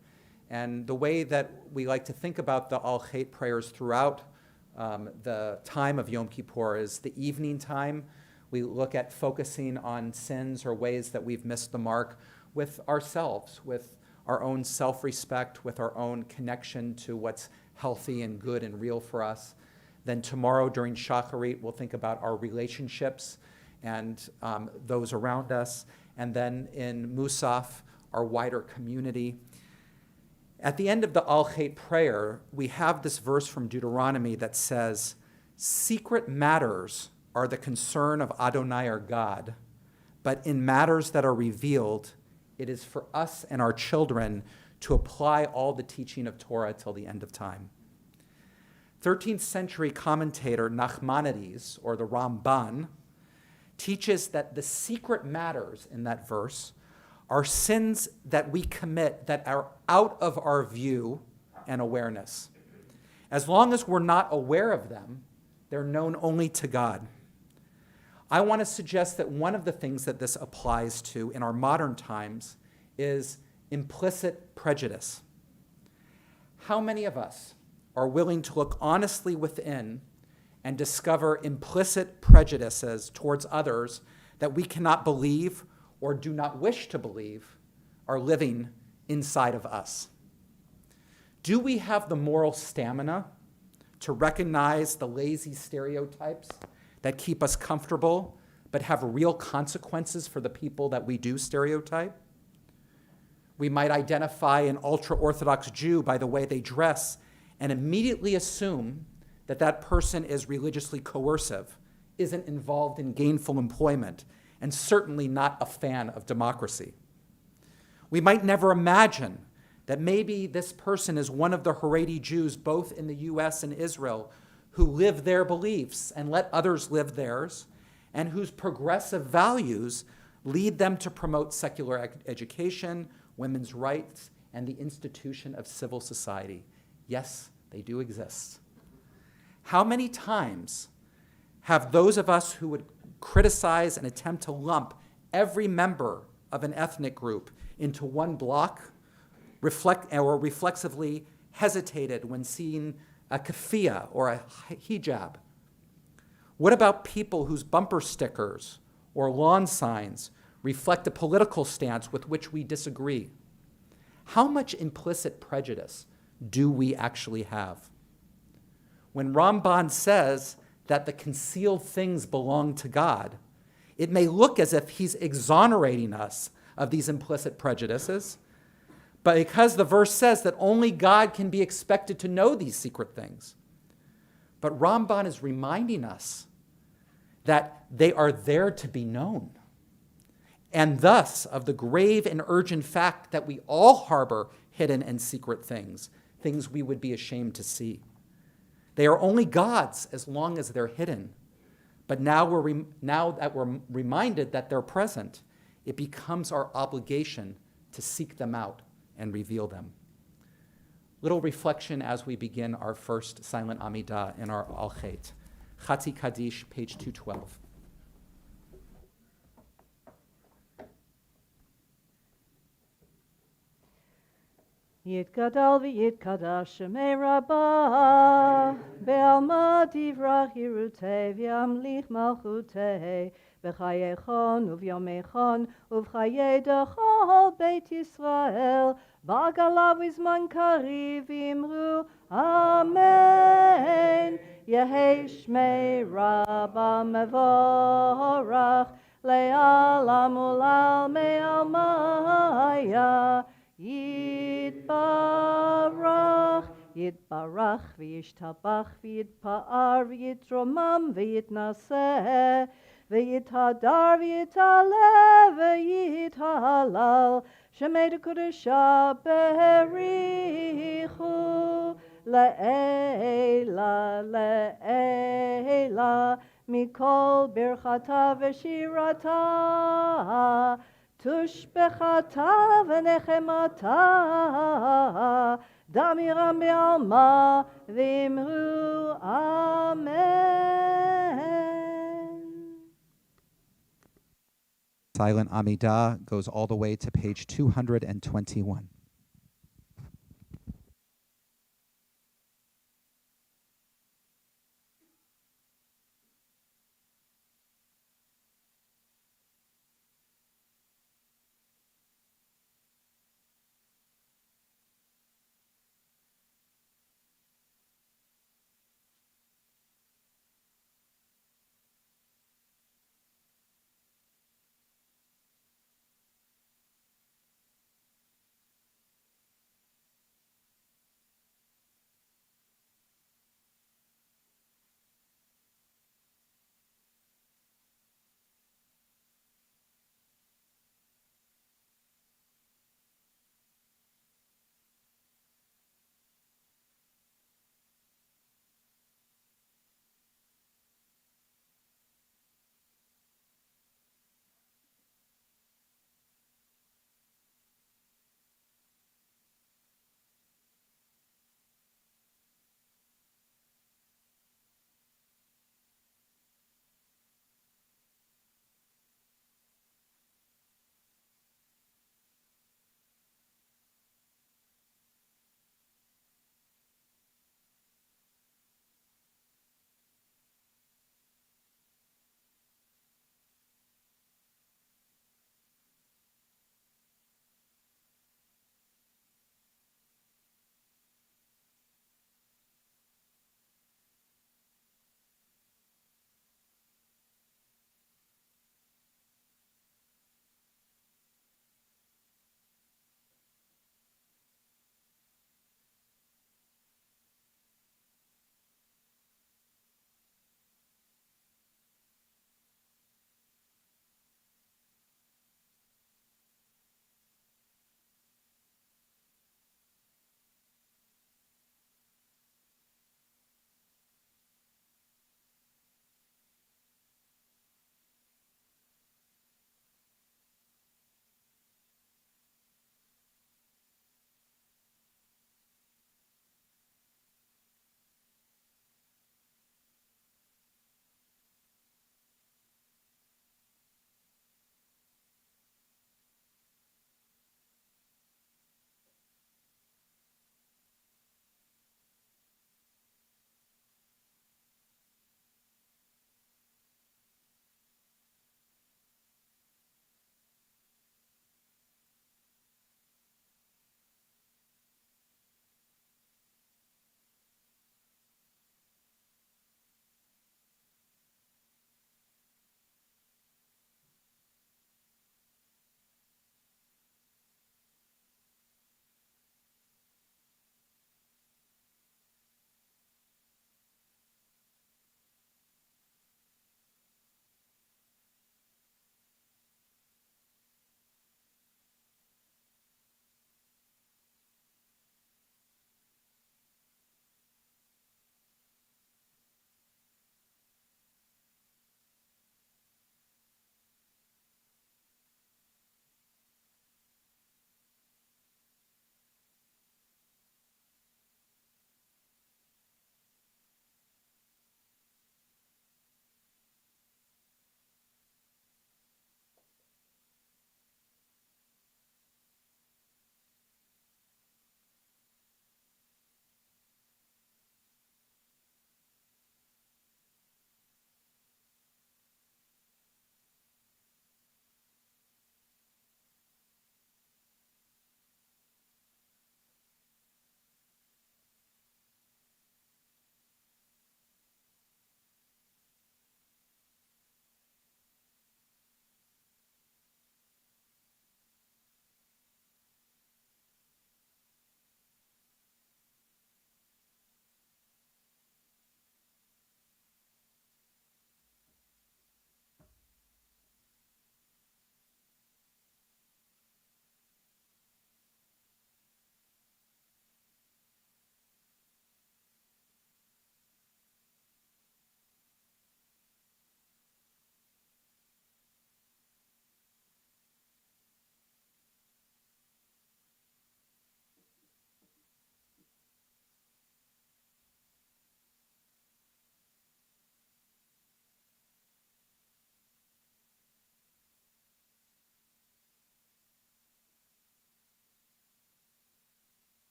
And the way that we like to think about the Al Chet prayers throughout the time of Yom Kippur is the evening time. We look at focusing on sins or ways that we've missed the mark with ourselves, with our own self-respect, with our own connection to what's healthy and good and real for us. Then tomorrow during Shacharit, we'll think about our relationships and those around us. And then in Musaf, our wider community. At the end of the Al Chet prayer, we have this verse from Deuteronomy that says, "Secret matters are the concern of Adonai our God, but in matters that are revealed, it is for us and our children to apply all the teaching of Torah till the end of time." 13th century commentator Nachmanides, or the Ramban, teaches that the secret matters in that verse are sins that we commit that are out of our view and awareness. As long as we're not aware of them, they're known only to God. I want to suggest that one of the things that this applies to in our modern times is implicit prejudice. How many of us are willing to look honestly within and discover implicit prejudices towards others that we cannot believe or do not wish to believe are living inside of us? Do we have the moral stamina to recognize the lazy stereotypes that keep us comfortable but have real consequences for the people that we do stereotype? We might identify an ultra-Orthodox Jew by the way they dress and immediately assume that that person is religiously coercive, isn't involved in gainful employment, and certainly not a fan of democracy. We might never imagine that maybe this person is one of the Haredi Jews, both in the US and Israel, who live their beliefs and let others live theirs, and whose progressive values lead them to promote secular education, women's rights, and the institution of civil society. Yes, they do exist. How many times have those of us who would criticize and attempt to lump every member of an ethnic group into one block reflexively hesitated when seeing a keffiyeh or a hijab? What about people whose bumper stickers or lawn signs reflect a political stance with which we disagree? How much implicit prejudice do we actually have? When Ramban says that the concealed things belong to God, it may look as if he's exonerating us of these implicit prejudices, but because the verse says that only God can be expected to know these secret things. But Ramban is reminding us that they are there to be known, and thus of the grave and urgent fact that we all harbor hidden and secret things we would be ashamed to see. They are only God's as long as they're hidden. But now that we're reminded that they're present, it becomes our obligation to seek them out and reveal them. Little reflection as we begin our first silent Amidah in our Al Chet. Chatzi Kaddish, page 212. יתגדל ויתקדש שמי רבה, בעלמא דברך ירותי וימליך מלכותי, בחייכון וביומייכון ובחיי דכל בית ישראל, בעגלה וזמן קריב אמרו אמן. יהי שמי רבה מבורך, לעלם ולעלמי עלמיה. Yitbarach, Yitbarach v'yishtabach v'yitpa'ar v'yitromam v'yitnaseh v'yithadar v'yitale v'yithalal shemei dekudesha berichu le'ela le'ela mikol birchata v'shirata tushbechata v'nechemata damiram be'alma v'imru amen. Silent Amidah goes all the way to page 221.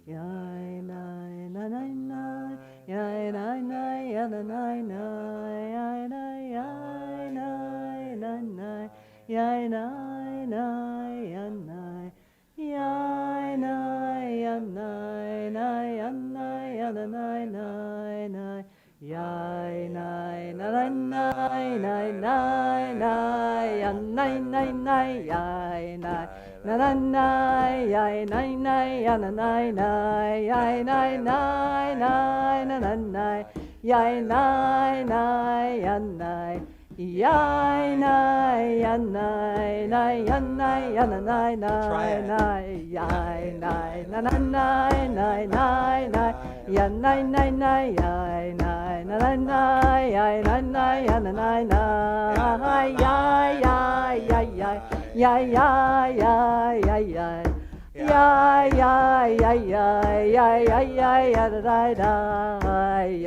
Yai nai na nai nai, yai nai nai ya na nai nai, yai nai yai nai na nai, yai nai nai ya nai, yai nai ya nai nai ya nai ya na nai nai nai, yai nai na nai nai nai nai nai ya nai nai nai yai nai. Na na na, yai na na, ya na na na, yai na na na, na na na, yai na na, ya na, yai na, ya na, na ya na, ya na na na, na yai na na na na, na na na, ya na na na, yai na na na, yai na na, ya na na na, yai yai yai yai. Yay, yay, yay, yay, yay. Yay, yay, yay, yay, yay, yay, yay, yay, da, da, yay,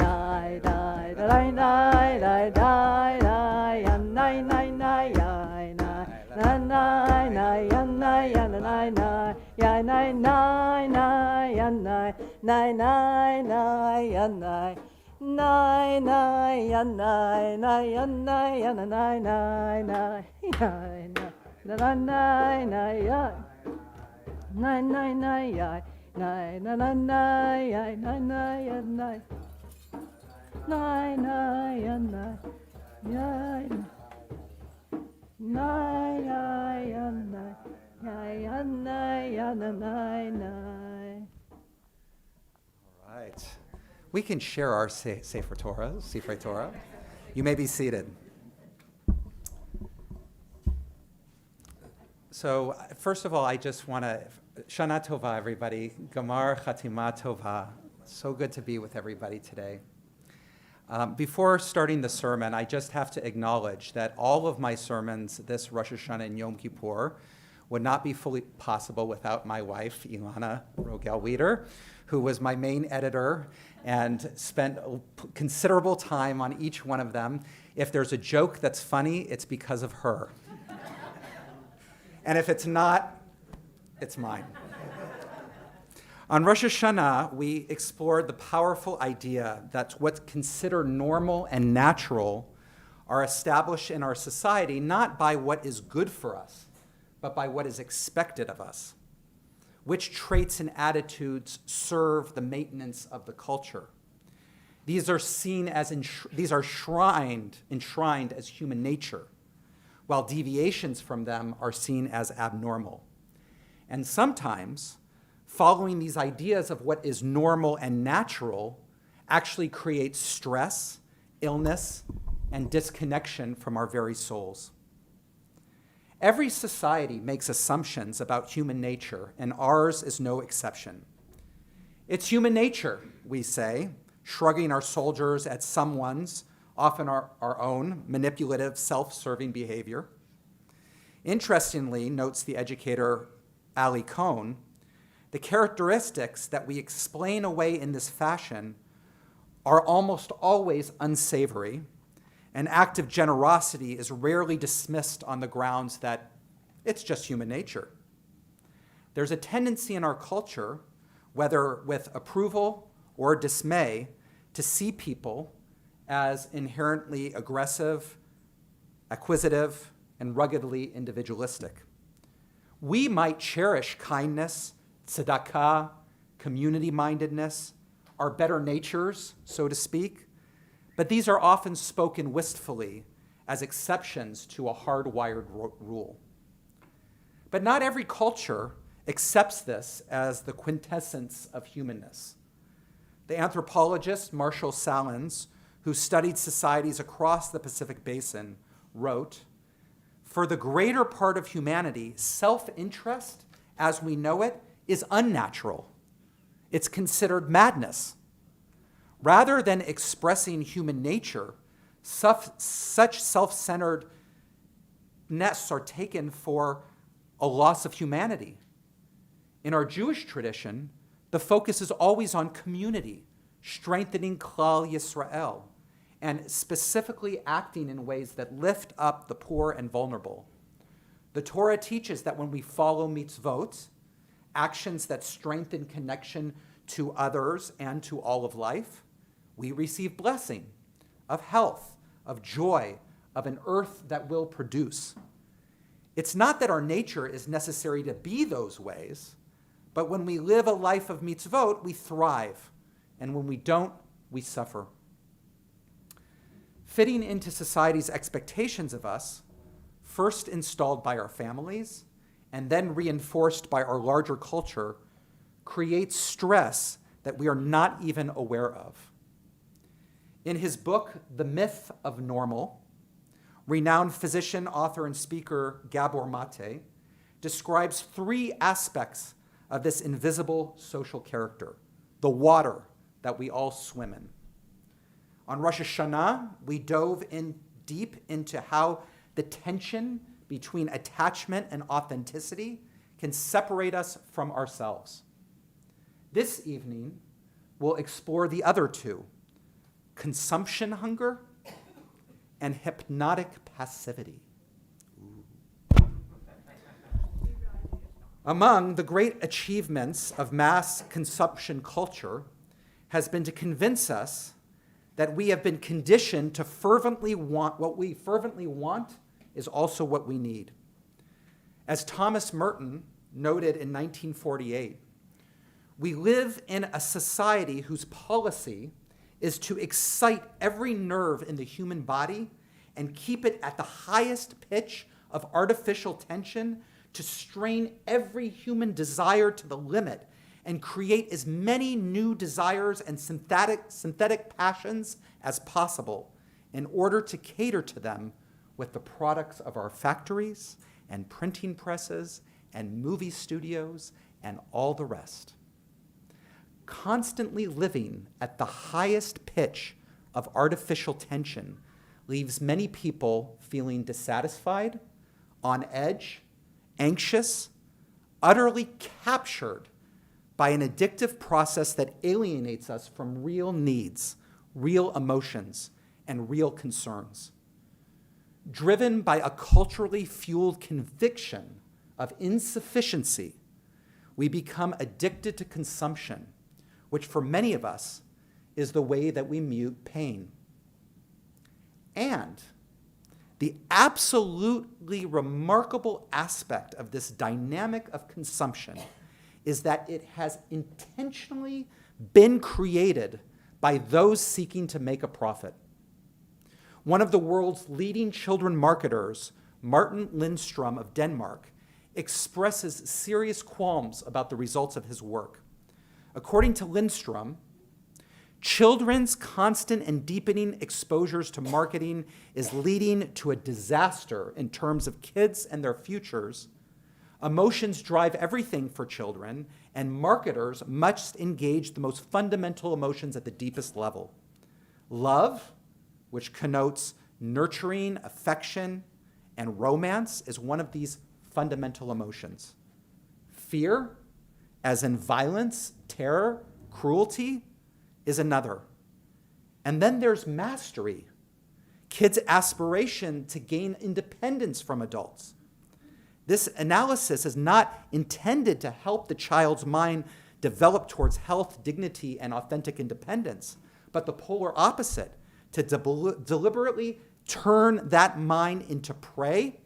da, da, da, da, da, da, da, ya, nay, nay, nay, yay, nay, na, nay, nay, ya, nay, ya, na, nay, nay, ya, nay, nay, nay, ya, nay, nay, nay, nay, ya, nay. Nay, nay, ya, nay, nay, ya, nay, ya, na, nay, nay, nay, yay, nay. Na na na na ya, na na na ya, na na na na ya, na na ya na, na na ya na, ya na ya ya na, ya na ya na na na. All right. We can share our Sefer Torah, Sifrei Torah. You may be seated. So, first of all, I just want to, Shana Tova, everybody. Gamar Chatima Tova. So good to be with everybody today. Before starting the sermon, I just have to acknowledge that all of my sermons this Rosh Hashanah and Yom Kippur would not be fully possible without my wife, Ilana Rogel-Weeder, who was my main editor and spent considerable time on each one of them. If there's a joke that's funny, it's because of her. And if it's not, it's mine. On Rosh Hashanah, we explored the powerful idea that what's considered normal and natural are established in our society not by what is good for us, but by what is expected of us. Which traits and attitudes serve the maintenance of the culture? These are seen as enshrined as human nature, while deviations from them are seen as abnormal. And sometimes, following these ideas of what is normal and natural actually creates stress, illness, and disconnection from our very souls. Every society makes assumptions about human nature, and ours is no exception. It's human nature, we say, shrugging our shoulders at someone's, often our own, manipulative, self-serving behavior. Interestingly, notes the educator Ali Cohn, the characteristics that we explain away in this fashion are almost always unsavory. An act of generosity is rarely dismissed on the grounds that it's just human nature. There's a tendency in our culture, whether with approval or dismay, to see people as inherently aggressive, acquisitive, and ruggedly individualistic. We might cherish kindness, tzedakah, community-mindedness, our better natures, so to speak, but these are often spoken wistfully as exceptions to a hardwired rule. But not every culture accepts this as the quintessence of humanness. The anthropologist Marshall Salins, who studied societies across the Pacific Basin, wrote, "For the greater part of humanity, self-interest, as we know it, is unnatural. It's considered madness. Rather than expressing human nature, such self-centeredness are taken for a loss of humanity. In our Jewish tradition, the focus is always on community, strengthening Klal Yisrael, and specifically acting in ways that lift up the poor and vulnerable. The Torah teaches that when we follow mitzvot, actions that strengthen connection to others and to all of life, we receive blessing of health, of joy, of an earth that will produce. It's not that our nature is necessary to be those ways, but when we live a life of mitzvot, we thrive, and when we don't, we suffer. Fitting into society's expectations of us, first installed by our families and then reinforced by our larger culture, creates stress that we are not even aware of. In his book, The Myth of Normal, renowned physician, author, and speaker Gabor Mate describes 3 aspects of this invisible social character: the water that we all swim in. On Rosh Hashanah, we dove in deep into how the tension between attachment and authenticity can separate us from ourselves. This evening, we'll explore the other 2, consumption hunger and hypnotic passivity. Among the great achievements of mass consumption culture has been to convince us that we have been conditioned to fervently want what we fervently want is also what we need. As Thomas Merton noted in 1948, we live in a society whose policy is to excite every nerve in the human body and keep it at the highest pitch of artificial tension, to strain every human desire to the limit and create as many new desires and synthetic passions as possible in order to cater to them with the products of our factories and printing presses and movie studios and all the rest. Constantly living at the highest pitch of artificial tension leaves many people feeling dissatisfied, on edge, anxious, utterly captured by an addictive process that alienates us from real needs, real emotions, and real concerns. Driven by a culturally fueled conviction of insufficiency, we become addicted to consumption, which for many of us is the way that we mute pain. And the absolutely remarkable aspect of this dynamic of consumption is that it has intentionally been created by those seeking to make a profit. One of the world's leading children marketers, Martin Lindstrom of Denmark, expresses serious qualms about the results of his work. According to Lindstrom, children's constant and deepening exposures to marketing is leading to a disaster in terms of kids and their futures. Emotions drive everything for children, and marketers must engage the most fundamental emotions at the deepest level. Love, which connotes nurturing, affection, and romance, is one of these fundamental emotions. Fear, as in violence, terror, cruelty, is another. And then there's mastery, kids' aspiration to gain independence from adults. This analysis is not intended to help the child's mind develop towards health, dignity, and authentic independence, but the polar opposite, to deliberately turn that mind into prey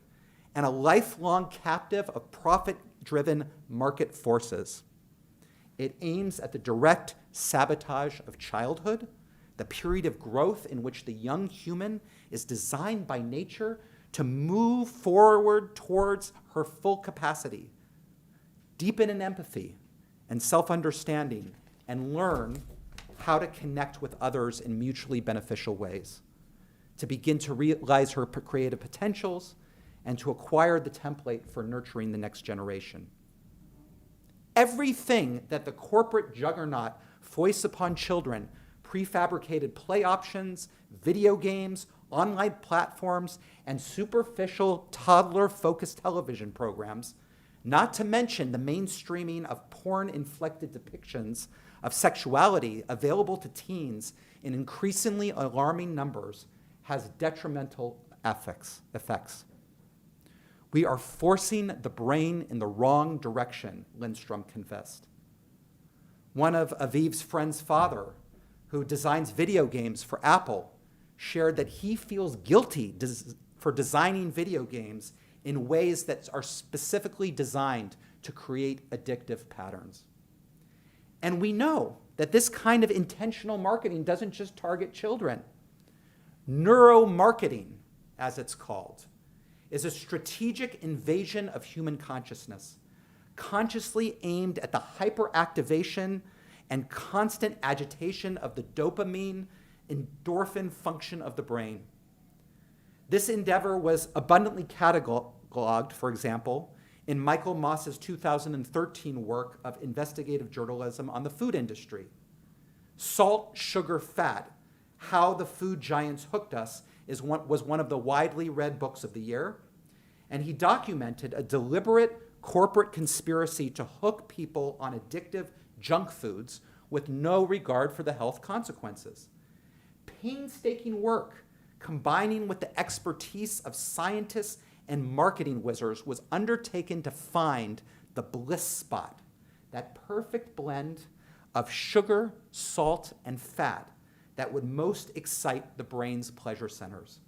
and a lifelong captive of profit-driven market forces. It aims at the direct sabotage of childhood, the period of growth in which the young human is designed by nature to move forward towards her full capacity, deepen in empathy and self-understanding, and learn how to connect with others in mutually beneficial ways, to begin to realize her creative potentials, and to acquire the template for nurturing the next generation. Everything that the corporate juggernaut foists upon children, prefabricated play options, video games, online platforms, and superficial toddler-focused television programs, not to mention the mainstreaming of porn-inflected depictions of sexuality available to teens in increasingly alarming numbers, has detrimental effects. We are forcing the brain in the wrong direction, Lindstrom confessed. One of Aviv's friend's father, who designs video games for Apple, shared that he feels guilty for designing video games in ways that are specifically designed to create addictive patterns. And we know that this kind of intentional marketing doesn't just target children. Neuromarketing, as it's called, is a strategic invasion of human consciousness, consciously aimed at the hyperactivation and constant agitation of the dopamine, endorphin function of the brain. This endeavor was abundantly cataloged, for example, in Michael Moss's 2013 work of investigative journalism on the food industry. Salt, Sugar, Fat, How the Food Giants Hooked Us was one of the widely read books of the year, and he documented a deliberate corporate conspiracy to hook people on addictive junk foods with no regard for the health consequences. Painstaking work, combining with the expertise of scientists and marketing wizards, was undertaken to find the bliss spot, that perfect blend of sugar, salt, and fat that would most excite the brain's pleasure centers.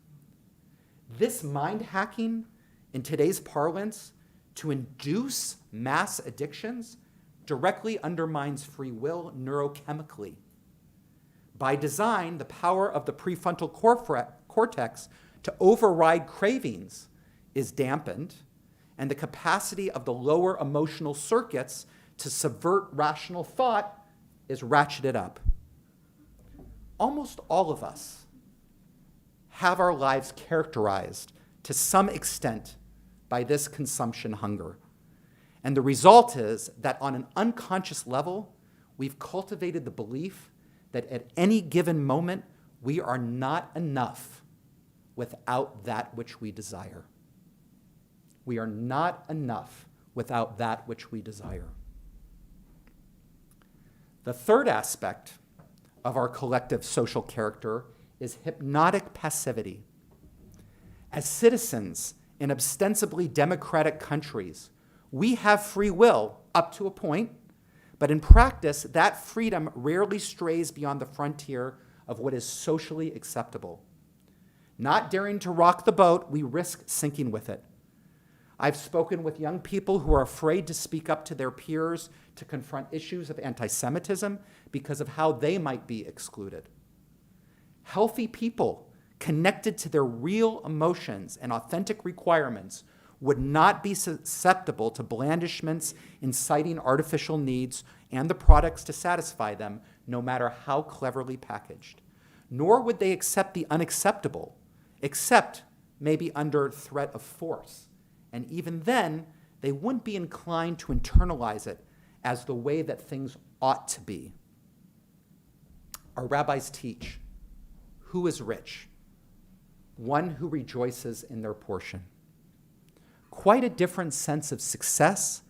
This mind hacking, in today's parlance, to induce mass addictions directly undermines free will neurochemically. By design, the power of the prefrontal cortex to override cravings is dampened, and the capacity of the lower emotional circuits to subvert rational thought is ratcheted up. Almost all of us have our lives characterized to some extent by this consumption hunger. And the result is that on an unconscious level, we've cultivated the belief that at any given moment, we are not enough without that which we desire. We are not enough without that which we desire. The third aspect of our collective social character is hypnotic passivity. As citizens in ostensibly democratic countries, we have free will up to a point, but in practice, that freedom rarely strays beyond the frontier of what is socially acceptable. Not daring to rock the boat, we risk sinking with it. I've spoken with young people who are afraid to speak up to their peers to confront issues of anti-Semitism because of how they might be excluded. Healthy people connected to their real emotions and authentic requirements would not be susceptible to blandishments inciting artificial needs and the products to satisfy them, no matter how cleverly packaged. Nor would they accept the unacceptable, except maybe under threat of force. And even then, they wouldn't be inclined to internalize it as the way that things ought to be. Our rabbis teach, who is rich? One who rejoices in their portion. Quite a different sense of success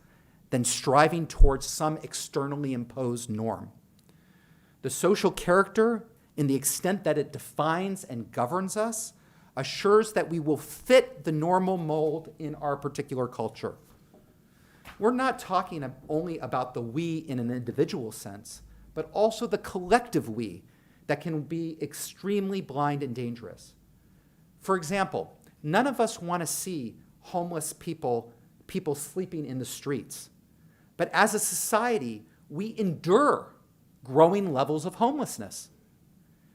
than striving towards some externally imposed norm. The social character, in the extent that it defines and governs us, assures that we will fit the normal mold in our particular culture. We're not talking only about the we in an individual sense, but also the collective we that can be extremely blind and dangerous. For example, none of us want to see homeless people sleeping in the streets. But as a society, we endure growing levels of homelessness.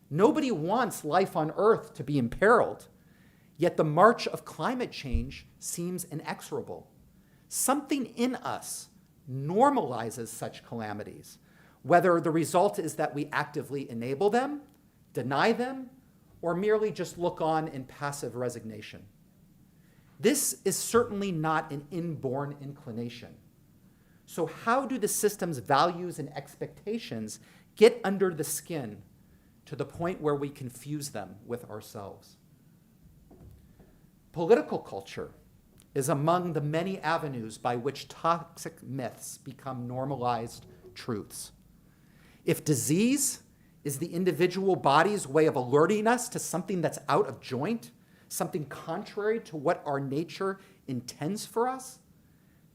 Nobody wants life on Earth to be imperiled, yet the march of climate change seems inexorable. Something in us normalizes such calamities, whether the result is that we actively enable them, deny them, or merely just look on in passive resignation. This is certainly not an inborn inclination. So how do the system's values and expectations get under the skin to the point where we confuse them with ourselves? Political culture is among the many avenues by which toxic myths become normalized truths. If disease is the individual body's way of alerting us to something that's out of joint, something contrary to what our nature intends for us,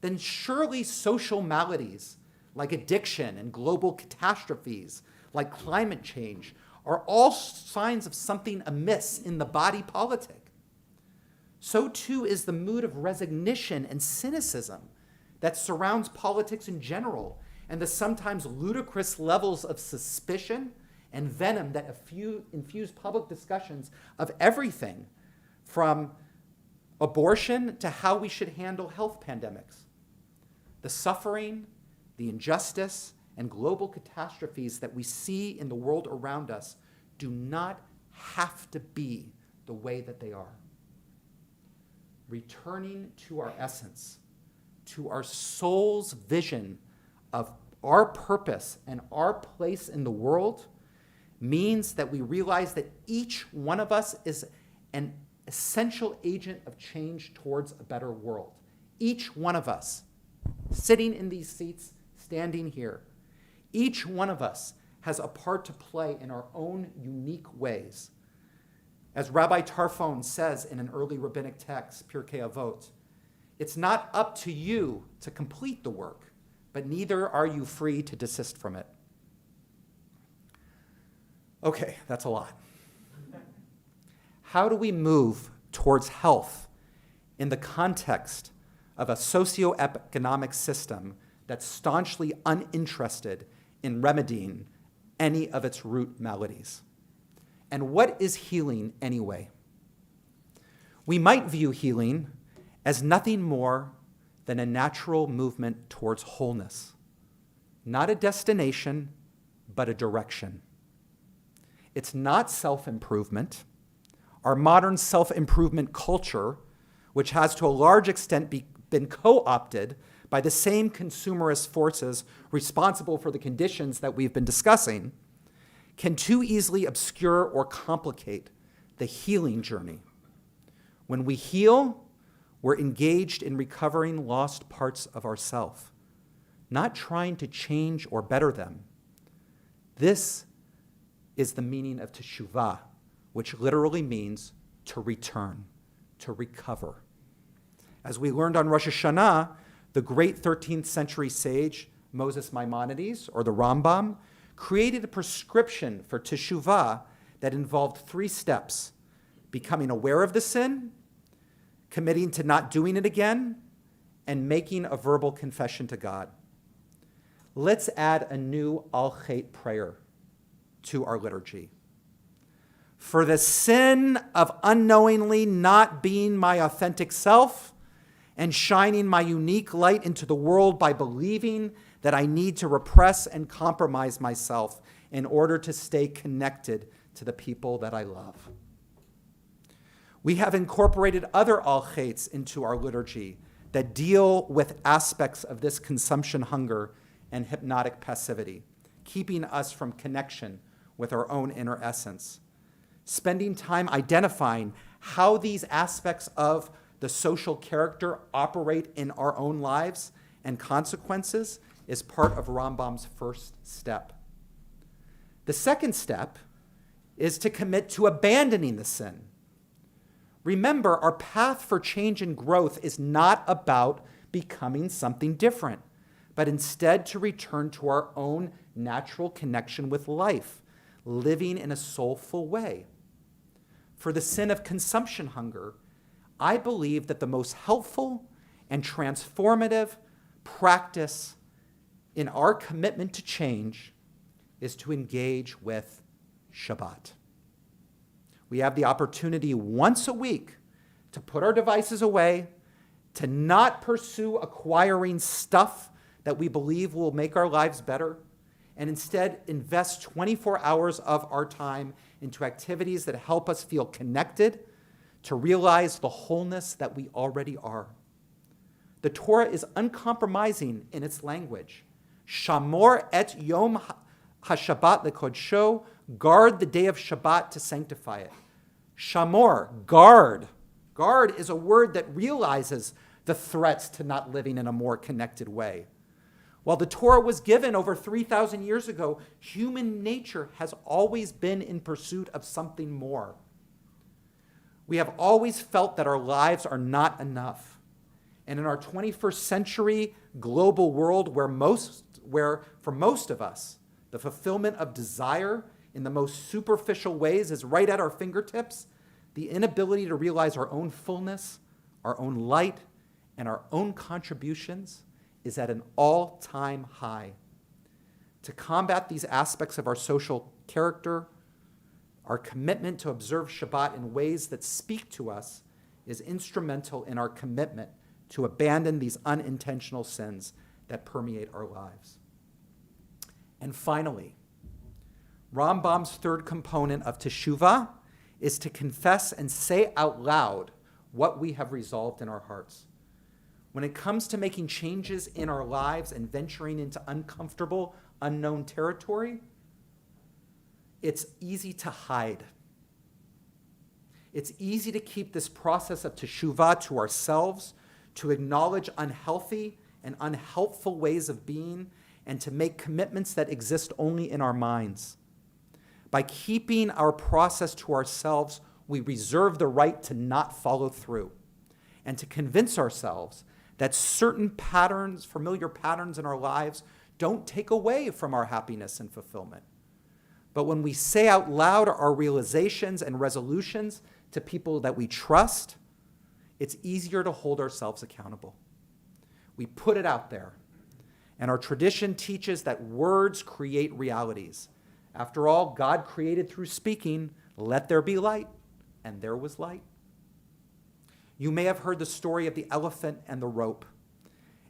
then surely social maladies like addiction and global catastrophes like climate change are all signs of something amiss in the body politic. So too is the mood of resignation and cynicism that surrounds politics in general, and the sometimes ludicrous levels of suspicion and venom that infuse public discussions of everything from abortion to how we should handle health pandemics. The suffering, the injustice, and global catastrophes that we see in the world around us do not have to be the way that they are. Returning to our essence, to our soul's vision of our purpose and our place in the world, means that we realize that each one of us is an essential agent of change towards a better world. Each one of us, sitting in these seats, standing here, each one of us has a part to play in our own unique ways. As Rabbi Tarfon says in an early rabbinic text, Pirkei Avot, it's not up to you to complete the work, but neither are you free to desist from it. Okay, that's a lot. How do we move towards health in the context of a socioeconomic system that's staunchly uninterested in remedying any of its root maladies? And what is healing anyway? We might view healing as nothing more than a natural movement towards wholeness, not a destination, but a direction. It's not self-improvement. Our modern self-improvement culture, which has to a large extent been co-opted by the same consumerist forces responsible for the conditions that we've been discussing, can too easily obscure or complicate the healing journey. When we heal, we're engaged in recovering lost parts of ourself, not trying to change or better them. This is the meaning of teshuvah, which literally means to return, to recover. As we learned on Rosh Hashanah, the great 13th century sage Moses Maimonides, or the Rambam, created a prescription for teshuvah that involved 3 steps: becoming aware of the sin, committing to not doing it again, and making a verbal confession to God. Let's add a new Al Chet prayer to our liturgy. For the sin of unknowingly not being my authentic self and shining my unique light into the world by believing that I need to repress and compromise myself in order to stay connected to the people that I love. We have incorporated other Al Chets into our liturgy that deal with aspects of this consumption hunger and hypnotic passivity, keeping us from connection with our own inner essence. Spending time identifying how these aspects of the social character operate in our own lives and consequences is part of Rambam's first step. The second step is to commit to abandoning the sin. Remember, our path for change and growth is not about becoming something different, but instead to return to our own natural connection with life, living in a soulful way. For the sin of consumption hunger, I believe that the most helpful and transformative practice in our commitment to change is to engage with Shabbat. We have the opportunity once a week to put our devices away, to not pursue acquiring stuff that we believe will make our lives better, and instead invest 24 hours of our time into activities that help us feel connected, to realize the wholeness that we already are. The Torah is uncompromising in its language. Shamor et yom haShabbat lekodsho, guard the day of Shabbat to sanctify it. Shamor, guard. Guard is a word that realizes the threats to not living in a more connected way. While the Torah was given over 3,000 years ago, human nature has always been in pursuit of something more. We have always felt that our lives are not enough. And in our 21st century global world where for most of us, the fulfillment of desire in the most superficial ways is right at our fingertips, the inability to realize our own fullness, our own light, and our own contributions is at an all-time high. To combat these aspects of our social character, our commitment to observe Shabbat in ways that speak to us is instrumental in our commitment to abandon these unintentional sins that permeate our lives. And finally, Rambam's third component of teshuvah is to confess and say out loud what we have resolved in our hearts. When it comes to making changes in our lives and venturing into uncomfortable, unknown territory, it's easy to hide. It's easy to keep this process of teshuvah to ourselves, to acknowledge unhealthy and unhelpful ways of being, and to make commitments that exist only in our minds. By keeping our process to ourselves, we reserve the right to not follow through and to convince ourselves that certain patterns, familiar patterns in our lives, don't take away from our happiness and fulfillment. But when we say out loud our realizations and resolutions to people that we trust, it's easier to hold ourselves accountable. We put it out there. And our tradition teaches that words create realities. After all, God created through speaking, let there be light, and there was light. You may have heard the story of the elephant and the rope.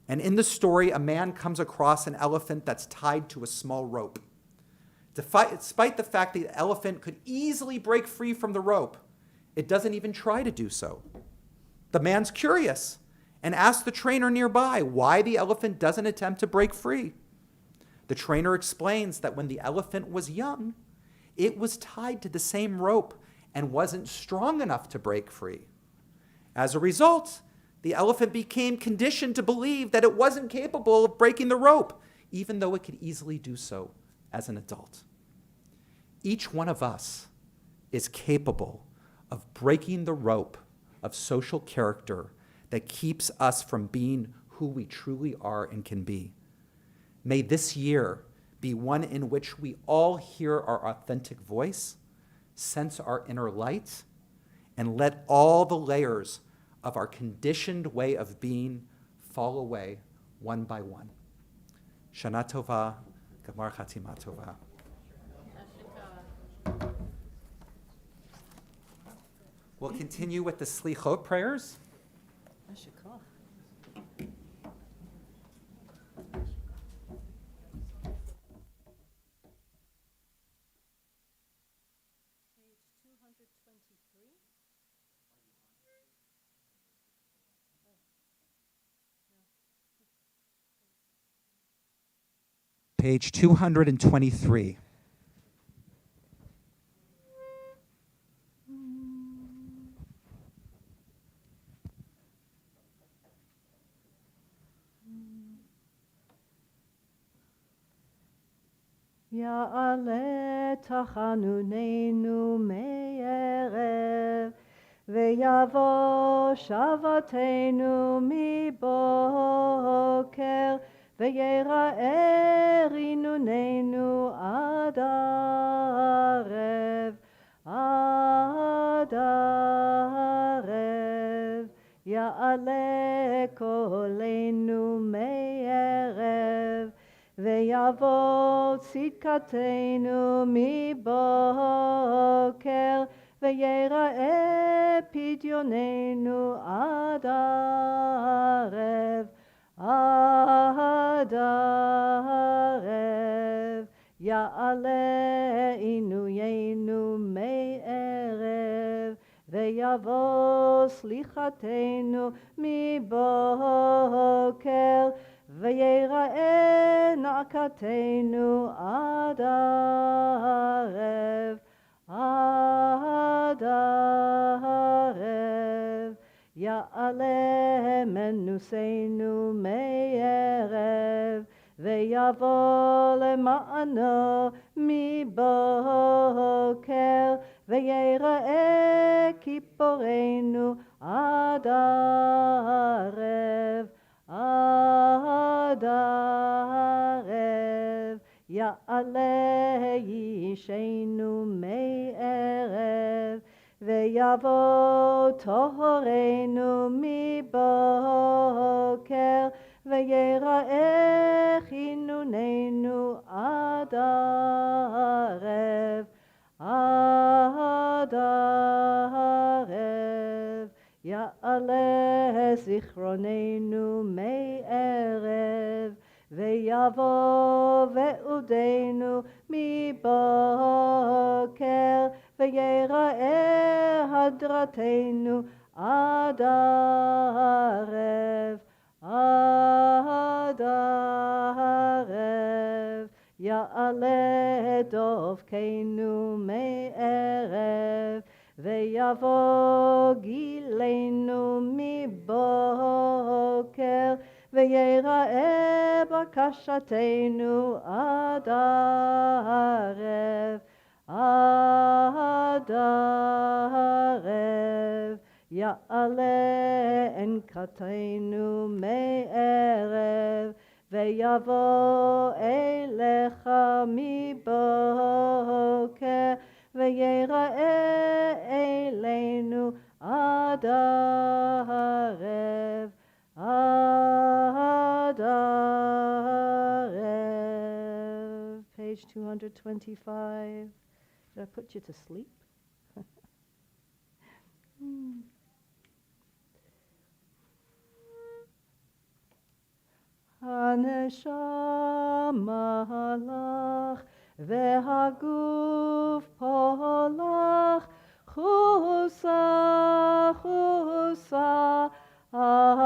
And in the story, a man comes across an elephant that's tied to a small rope. Despite the fact that the elephant could easily break free from the rope, it doesn't even try to do so. The man's curious and asks the trainer nearby why the elephant doesn't attempt to break free. The trainer explains that when the elephant was young, it was tied to the same rope and wasn't strong enough to break free. As a result, the elephant became conditioned to believe that it wasn't capable of breaking the rope, even though it could easily do so as an adult. Each one of us is capable of breaking the rope of social character that keeps us from being who we truly are and can be. May this year be one in which we all hear our authentic voice, sense our inner light, and let all the layers of our conditioned way of being fall away one by one. Shana Tova, Gamar Chatima Tova. We'll continue with the Slichot prayers. Page 223. יעלה תחנוננו מערב, ויבוא שבתנו מבוקר, ויראה רינוננו עד ערב, עד ערב. יעלה קולנו מערב, ויבוא צדקתנו מבוקר, ויראה פדיוננו עד ערב, עד ערב. יעלה עינוינו מערב, ויבוא סליחתנו מבוקר, ויראה נעקתנו עד ערב, עד ערב. יעלה מנוסנו מערב, ויבוא למענו מבוקר, ויראה כיפורנו עד ערב, עד ערב. יעלה אישנו מערב, ויבוא טהרנו מבוקר, ויראה חינוננו עד ערב, עד ערב. יעלה זיכרוננו מערב, ויבוא ועודנו מבוקר, ויראה הדרתנו עד ערב, עד ערב. יעלה דופקנו מערב, ויבוא גילנו מבוקר, ויראה בקשתנו עד ערב, עד ערב. יעלה אנקתנו מערב, ויבוא אליך מבוקר, ויראה אלינו עד ערב, עד ערב. Page 225. Did I put you to sleep? הנשמה לך והגוף פה לך, חוסה חוסה על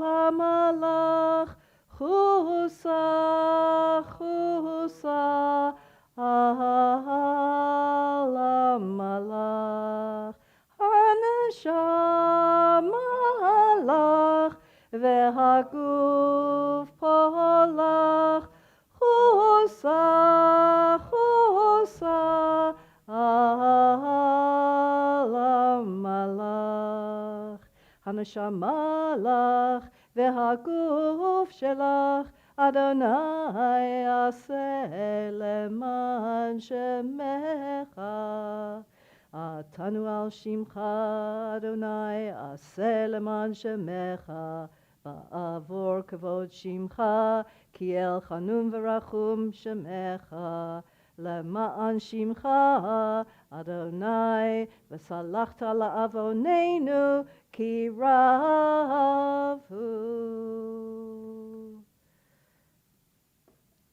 המלאך, חוסה חוסה על המלאך. הנשמה לך והגוף פה לך, חוסה חוסה על המלאך. הנשמה לך והגוף שלך, אדוני עשה למען שמך. עטנו על שמך, אדוני עשה למען שמך, בעבור כבוד שמך, כי אל חנון ורחום שמך. למען שמך, אדוני, וסלחת לעווננו, כי רב הוא.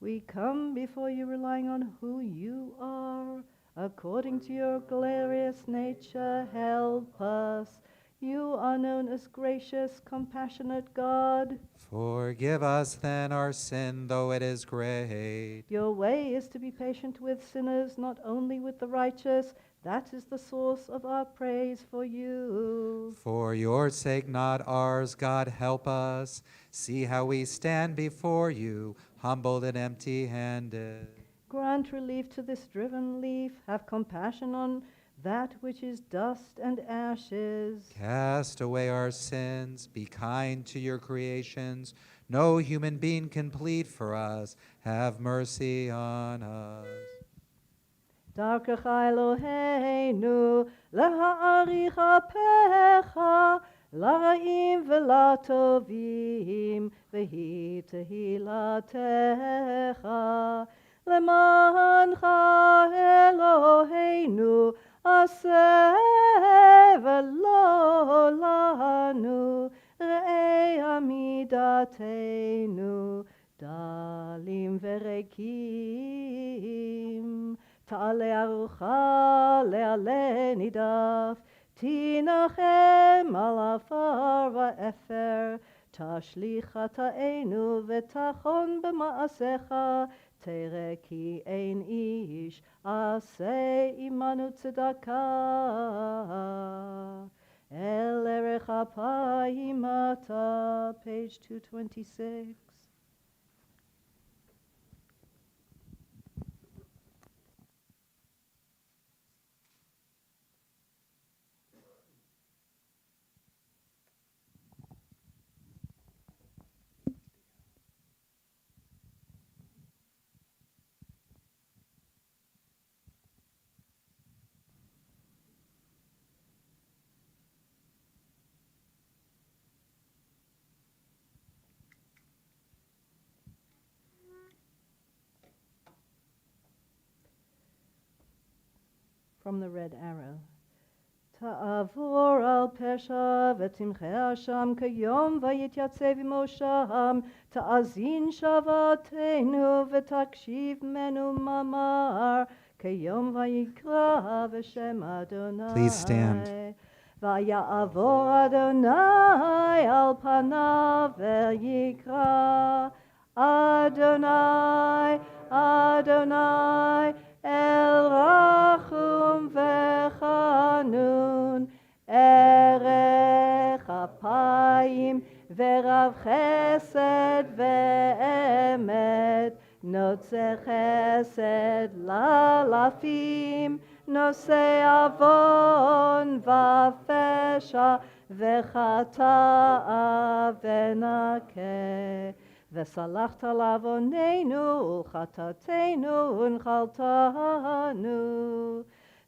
We come before you relying on who you are. According to your glorious nature, help us. You are known as gracious, compassionate God. Forgive us then our sin, though it is great. Your way is to be patient with sinners, not only with the righteous. That is the source of our praise for you. For your sake, not ours, God, help us. See how we stand before you, humbled and empty-handed. Grant relief to this driven leaf. Have compassion on that which is dust and ashes. Cast away our sins. Be kind to your creations. No human being can plead for us. Have mercy on us. דרכך אלוהינו, להאריך אפיך, לרעים ולטובים, והיא תהילתך. למענך אלוהינו, עשה ולא לנו, ראה עמידתנו, דלים וריקים. תעלה ארוחה לעלה נידף, תנחם על עפר ואפר, תשליך חטאינו ותחון במעשיך, תראה כי אין איש, עשה עמנו צדקה. אל ערך אפיים אתה, page 226. from the red arrow. תעבור על פשע ותמחה שם כיום ויתייצב עמו שם תאזין שוועתנו ותקשיב מנו מאמר כיום ויקרא בשם אדוני. Please stand. ויעבור אדוני על פניו ויקרא אדוני אדוני אל רחום וחנון ערך אפיים ורב חסד ואמת נוצר חסד לאלפים נושא עוון ופשע וחטא ונקה וסלחת לעווננו ולחטאתנו ונחלתנו.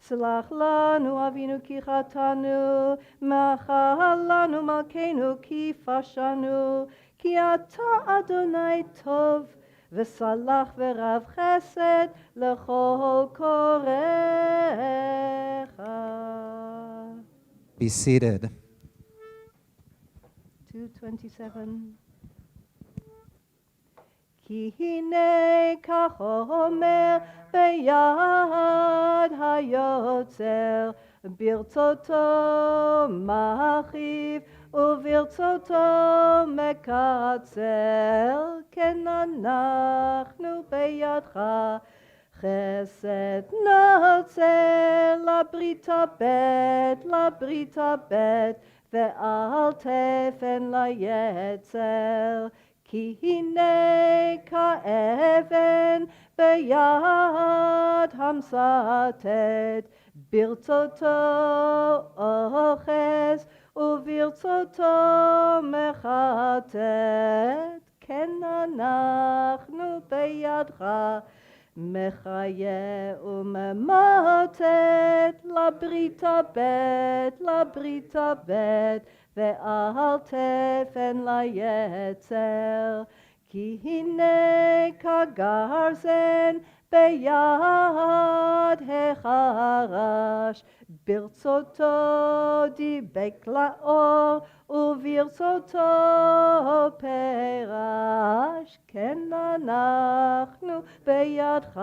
סלח לנו אבינו כי חטאנו, מחל לנו מלכנו כי פשענו, כי אתה אדוני טוב, וסלח ורב חסד לכל קוראיך. Be seated. 227 כי הנה כך אומר ביד היוצר ברצותו מרחיב וברצותו מקצר כן אנחנו בידך חסד נוצר לברית הבט ואל תפן ליצר כי הנה כאבן ביד המסתת ברצותו אוחז וברצותו מחטט כן אנחנו בידך מחיה וממוטט לברית הבט ואל תפן ליצר כי הנה כגרזן ביד החרש ברצותו דיבק לאור וברצותו פרש כן אנחנו בידך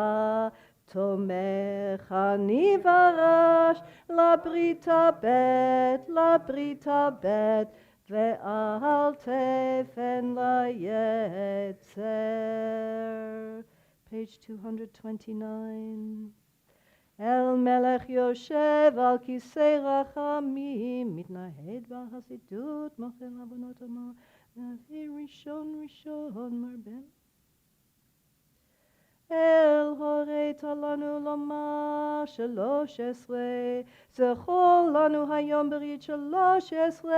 תומך אני ורש לברית הבט ואל תפן ליצר. Page 229. אל מלך יושב על כיסא רחמים מתנהד בחסידות מוחל עוונות אמר נביא ראשון מרבה אל הורית לנו לומר 13 זכור לנו היום ברית 13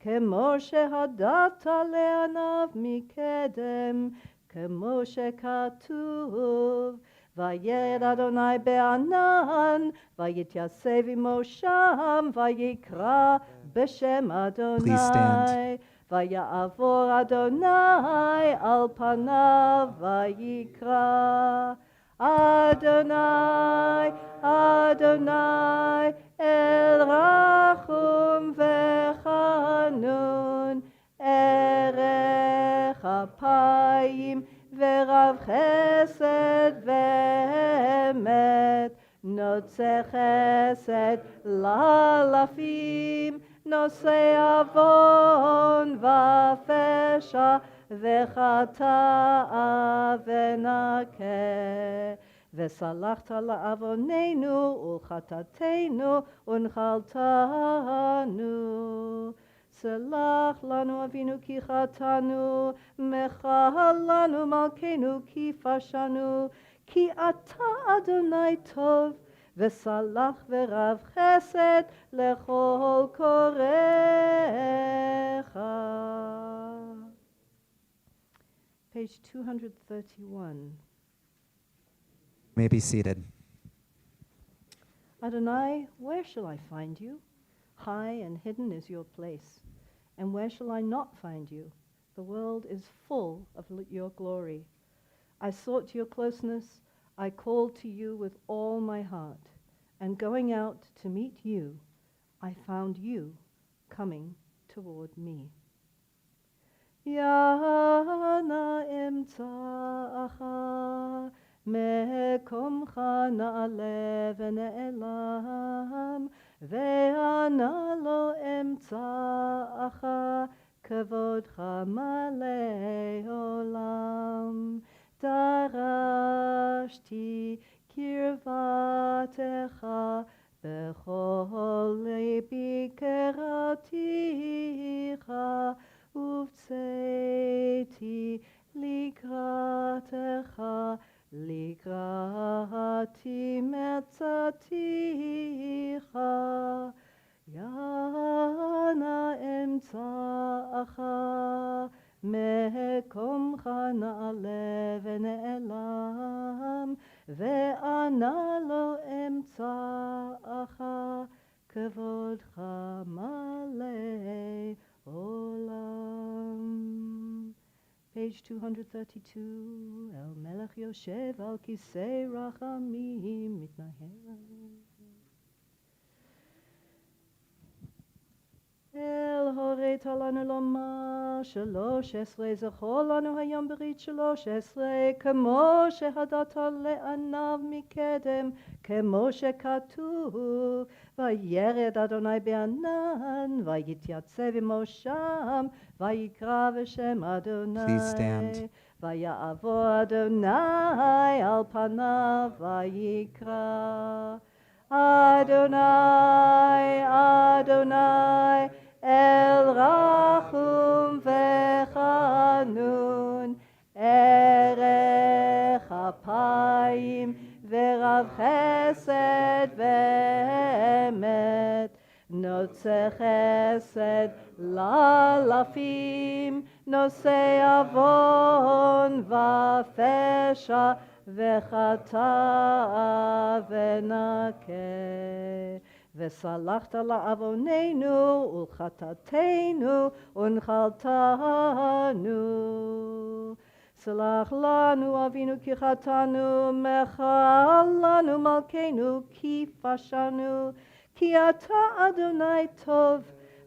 כמו שהדת לעיניו מקדם כמו שכתוב וירד אדוני בענן ויתייצב עמו שם ויקרא בשם אדוני Please stand. ויעבור אדוני על פניו ויקרא אדוני אדוני אל רחום וחנון ערך אפיים ורב חסד ואמת נוצר חסד לאלפים נושא עוון ופשע וחטא ונקה וסלחת לעווננו ולחטאתנו ונחלתנו. סלח לנו אבינו כי חטאנו, מחל לנו מלכנו כי פשענו, כי אתה אדוני טוב, וסלח ורב חסד לכל קוראיך. Page 231. May be seated. Adonai, where shall I find you? High and hidden is your place. And where shall I not find you? The world is full of your glory. I sought your closeness. I called to you with all my heart. and going out to meet you, I found you coming toward me. Yana emta'acha mekomcha na'ale v'ne'elam ve'ana lo emta'acha כבודך מלא עולם. דרשתי קרבתך בכל ליבי קראתיך ובצאתי לקראתך לקראתי מצאתיך. ינה אמצעך מקומך נעלה ונעלם ואנה לא אמצעך כבודך מלא עולם. Page 232, אל מלך יושב על כיסא רחמים מתנהל. אל הורית לנו לומר 13 זכור לנו היום ברית 13 כמו שהדעת לעניו מקדם כמו שכתוב וירד אדוני בענן ויתייצב עמו שם ויקרא בשם אדוני. Please stand. ויעבור אדוני על פניו ויקרא אדוני אדוני אל רחום וחנון ערך אפיים ורב חסד ואמת נוצר חסד לאלפים נושא עוון ופשע וחטא ונקה וסלחת לעווננו ולחטאתנו ונחלתנו. סלח לנו אבינו כי חטאנו, מחל לנו מלכנו כי פשענו, כי אתה אדוני טוב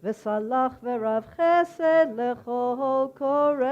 וסלח ורב חסד לכל קוראיך.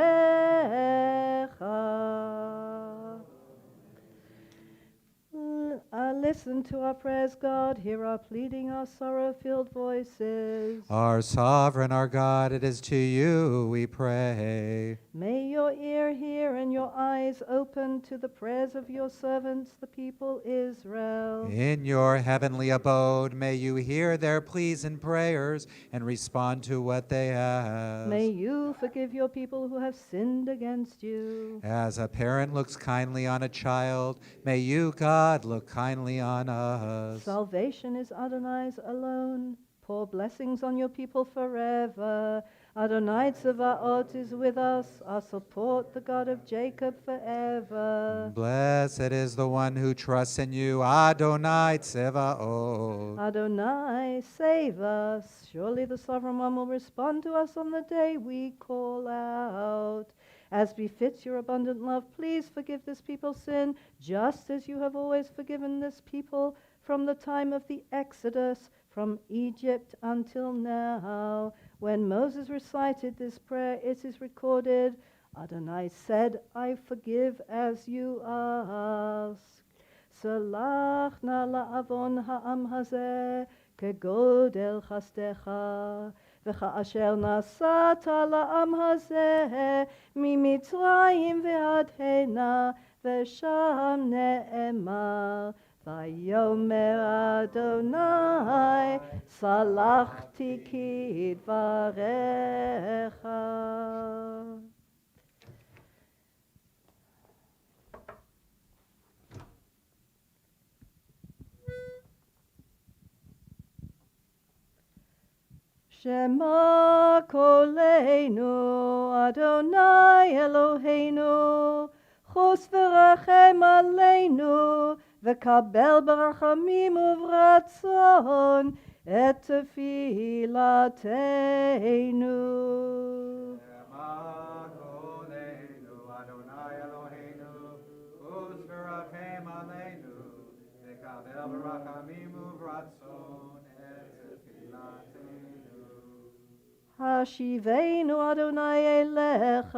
Listen to our prayers, God. Hear our pleading, our sorrow-filled voices. Our sovereign, our God, it is to you we pray. May your ear hear and your eyes open to the prayers of your servants, the people Israel. In your heavenly abode, may you hear their pleas and prayers and respond to what they ask. May you forgive your people who have sinned against you. As a parent looks kindly on a child, may you, God, look kindly on us. Salvation is Adonai's alone. Pour blessings on your people forever. Adonai Tzavaot is with us, our support, the God of Jacob forever. Blessed is the one who trusts in you, Adonai Tzevaot. Adonai, save us. Surely the Sovereign One will respond to us on the day we call out. As befits your abundant love, please forgive this people's sin, just as you have always forgiven this people from the time of the Exodus from Egypt until now. When Moses recited this prayer, it is recorded, Adonai said, I forgive as you ask. Salach na la'avon ha'am hazeh, kegodel chastecha. וכאשר נסעת לעם הזה ממצרים ועד הנה ושם נאמר ויאמר אדוני סלחתי כדבריך. שמע קולנו, אדוני אלוהינו, חוס ורחם עלינו, וקבל ברחמים וברצון את תפילתנו. שמע קולנו, אדוני אלוהינו, חוס ורחם עלינו, וקבל יקבל ברחמים וברצון את תפילתנו. השיבנו אדוני אליך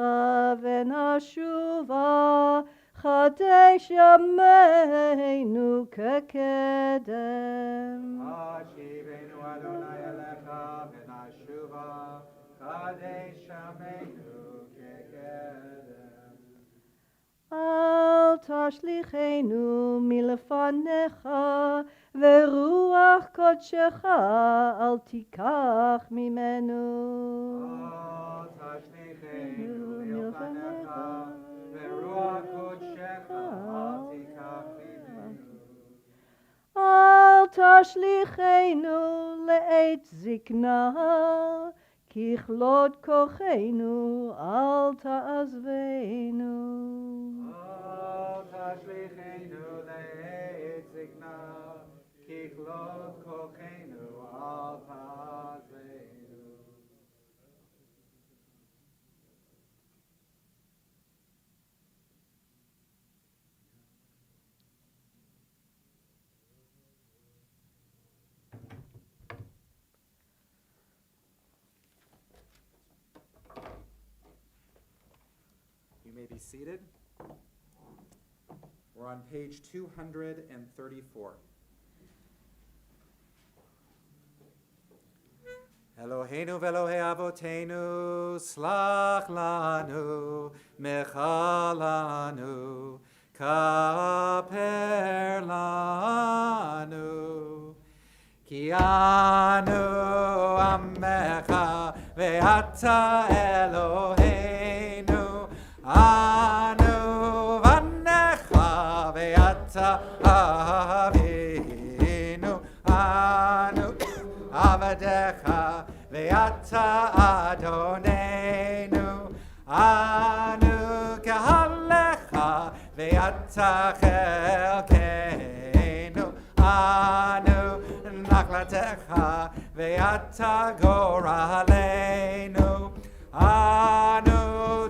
ונשובה, חדש ימינו כקדם. השיבנו אדוני אליך ונשובה, חדש ימינו כקדם. אל תשליכנו מלפניך, ורוח קודשך אל תיקח ממנו. אל תשליכנו מלפניך, ורוח קודשך אל תיקח ממנו. אל תשליכנו לעת זקנה, ככלות כוחנו אל תעזבנו. אל תשליכנו לעת זקנה, ככלות כוחנו אל תעזבנו. You may be seated. We're on page 234. Eloheinu ve'Elohei avotenu, slach lanu, mechalanu, kaper lanu. Ki anu amecha ve'ata Eloheinu, anu vanecha ve'ata avinu, anu avadecha ve'ata Adonenu, anu kahalecha ve'ata chelkenu, anu nachlatecha ve'ata goralenu, anu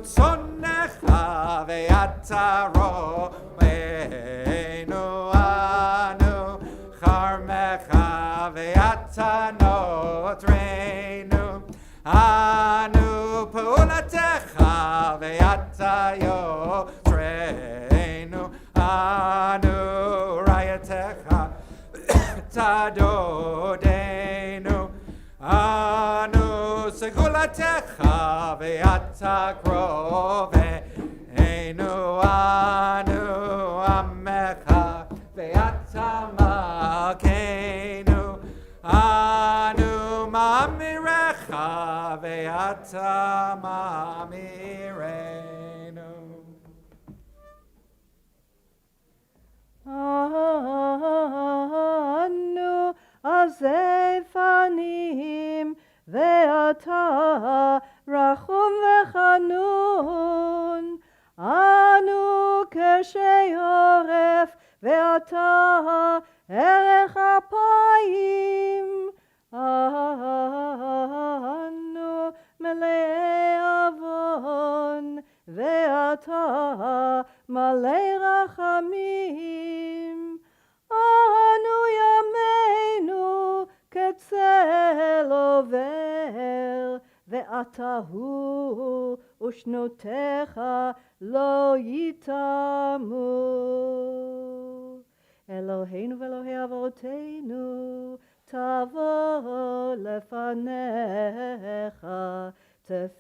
tzonecha ve'ata ro'enu, anu charmecha ve'ata notrenu, anu pa'ulatecha ve'ata yotrenu, anu rayatecha tadodenu, anu segulatecha ve'ata krovenu, anu amecha ve'ata malkenu, anu mamirecha ve'ata mamirenu. אנו עזי פנים, ואתה רחום וחנון. אנו קשי עורף, ואתה ערך אפיים. אנו מלאי עוון, ואתה מלא רחמים. אנו ימינו כצל עובר, ואתה הוא ושנותיך לא יתמו. אלוהינו ואלוהי אבותינו, תבוא לפניך תפילתנו,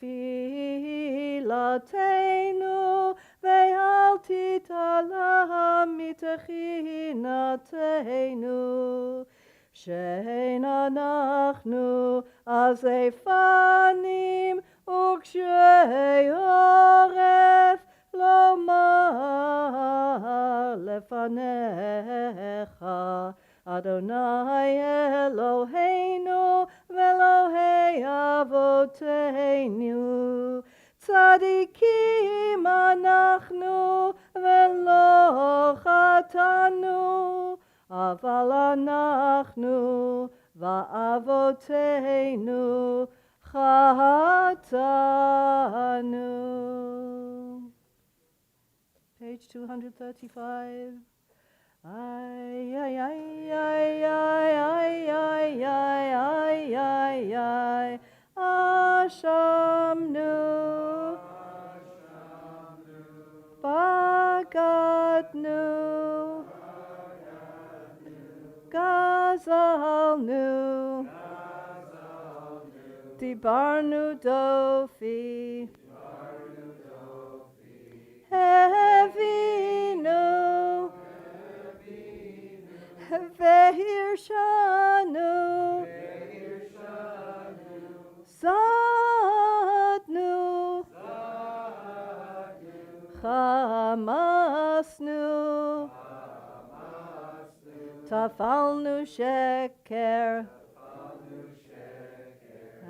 ואל תתעלם מתחינתנו. שאין אנחנו עזי פנים וקשי עורף, לומר לפניך, אדוני אלוהינו ואלוהי אבותינו. צדיקים אנחנו ולא חטאנו, אבל אנחנו ואבותינו חטאנו. Page 235. Ay, ay, ay. Gazalnu, Dibarnu Dofi, Hevinu, Vehirshanu, Zadnu, Chamasnu, Tafalnu Sheker.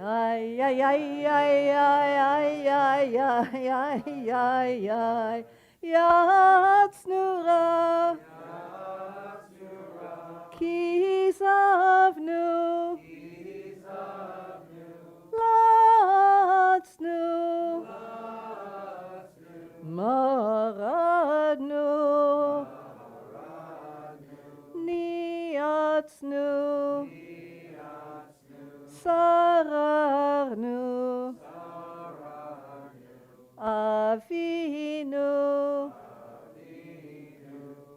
Ay, ay, ay, ay, ay, ay, ay, ay, ay, ay, ay, Yatsnura, Kisavnu, Latsnu, Maradnu, Niatsnu, Sararnu, Avinu,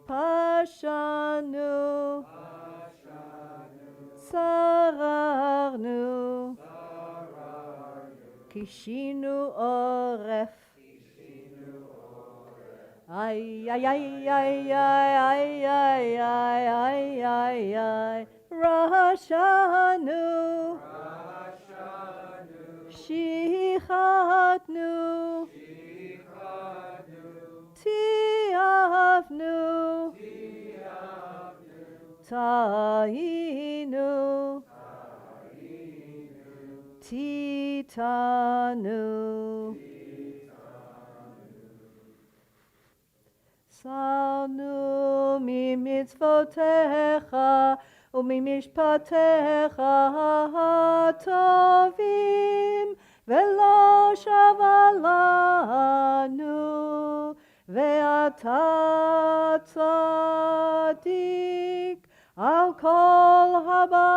Pashanu, Sararnu, Kishinu Oref. Ay, ay, ay, ay, ay, ay, ay, ay, ay, ay, ay, Rashanu, Shichatnu, Tiavnu, Tahinu, Titanu, Sanu mimitzvotecha umimishpatecha tovim velo shavalanu ve'ata tzadik al kol haba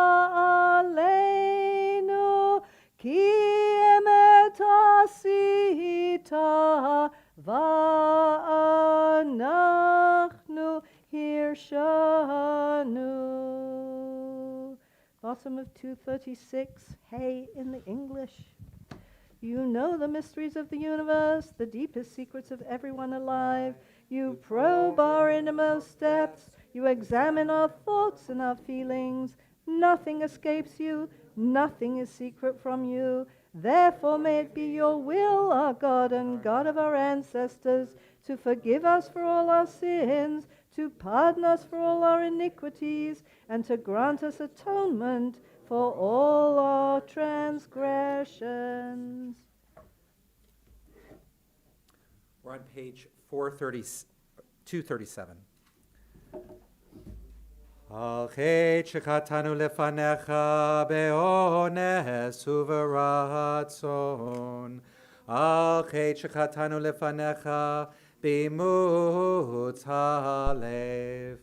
aleinu ki emet asita va'anachnu hirshanu. Bottom of 236, hey in the English. You know the mysteries of the universe, the deepest secrets of everyone alive. You probe our innermost depths. You examine our thoughts and our feelings. Nothing escapes you. Nothing is secret from you. Therefore may it be your will, our God and God of our ancestors, to forgive us for all our sins, to pardon us for all our iniquities, and to grant us atonement for all our transgressions. We're on page 237. Al chekatanu lefanecha beones uveratzon. Al chekatanu lefanecha bimut halev.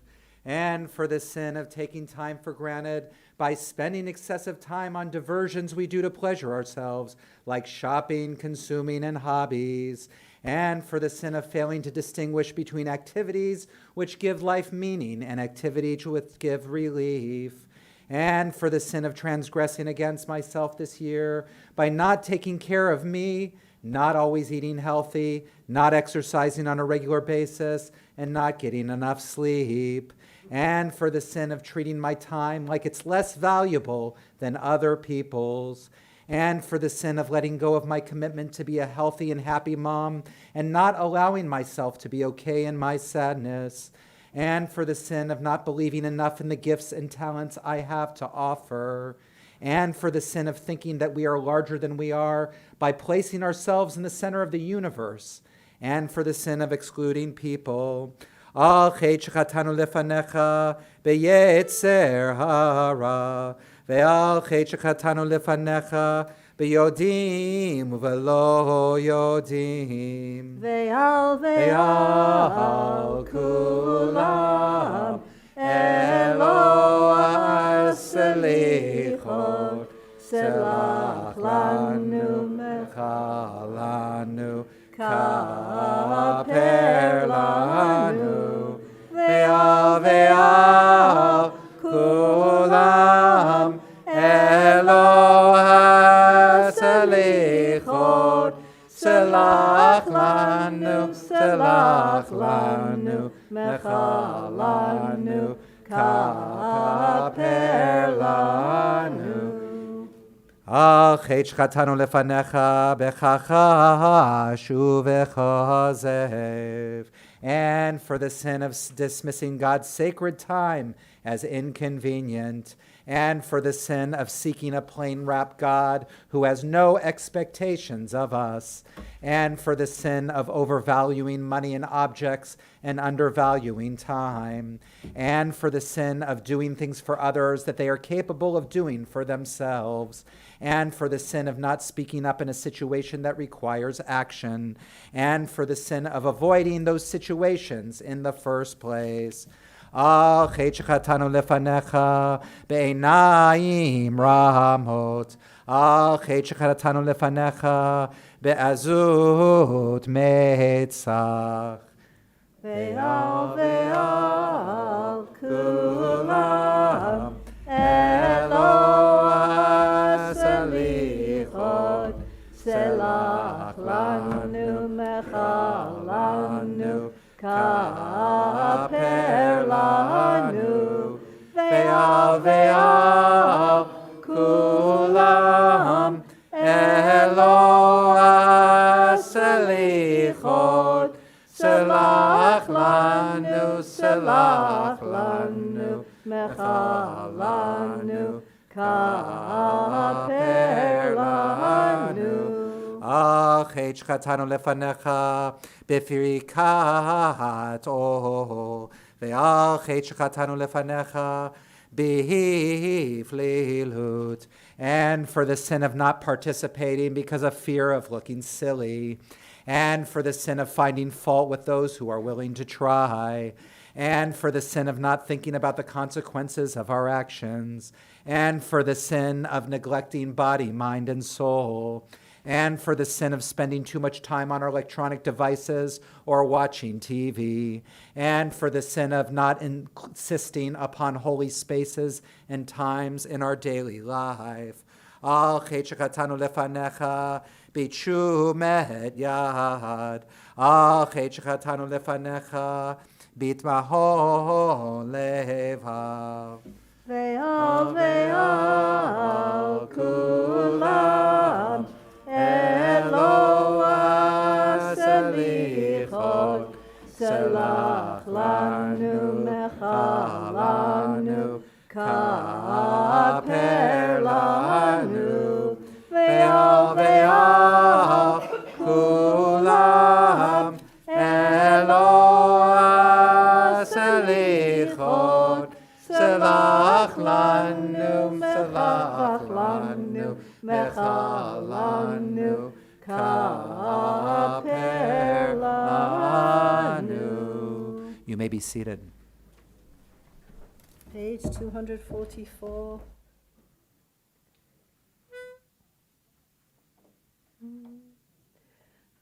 And for the sin of taking time for granted by spending excessive time on diversions we do to pleasure ourselves, like shopping, consuming, and hobbies. And for the sin of failing to distinguish between activities which give life meaning and activities which give relief. And for the sin of transgressing against myself this year by not taking care of me, not always eating healthy, not exercising on a regular basis, and not getting enough sleep. And for the sin of treating my time like it's less valuable than other people's. And for the sin of letting go of my commitment to be a healthy and happy mom and not allowing myself to be okay in my sadness. And for the sin of not believing enough in the gifts and talents I have to offer. And for the sin of thinking that we are larger than we are by placing ourselves in the center of the universe. And for the sin of excluding people. Al chechatanu lefanecha beyetzer hara. Ve'al chekatanu lefanecha beyodim velo yodim. Ve'al kulam Elo aselichot selach lanu mechalanu kaper lanu ve'al kulam lanu, kaper lanu. Al chet shchatanu lefanecha bechachash uvechazev. And for the sin of dismissing God's sacred time as inconvenient, and for the sin of seeking a plain-wrapped God who has no expectations of us, and for the sin of overvaluing money and objects and undervaluing time, and for the sin of doing things for others that they are capable of doing for themselves, and for the sin of not speaking up in a situation that requires action, and for the sin of avoiding those situations in the first place. Al chet shechatanu lefanecha be'einayim ramot. Al chet shechatanu lefanecha be'azut metzach. Ve'al ve'al kulam Eloah selichot selach lanu mechal lanu kaper lanu ve'al ve'al kulam Eloah selichot selach lanu mechal lanu kaper lanu. Al chet shchatanu lefanecha befirikat ol, ve'al chet shchatanu lefanecha b'hiflilut. And for the sin of not participating because of fear of looking silly, and for the sin of finding fault with those who are willing to try, and for the sin of not thinking about the consequences of our actions, and for the sin of neglecting body, mind, and soul, and for the sin of spending too much time on our electronic devices or watching TV, and for the sin of not insisting upon holy spaces and times in our daily life. Al chet shechatanu lefanecha b'tshumet yad. Al chet shechatanu lefanecha b'tmahon levav. Ve'al ve'al kulam Eloah selichot selach lanu mechal lanu kaper lanu ve'al ve'al kulam Eloah selichot selach lanu mechal lanu kaper lanu. You may be seated. Page 244.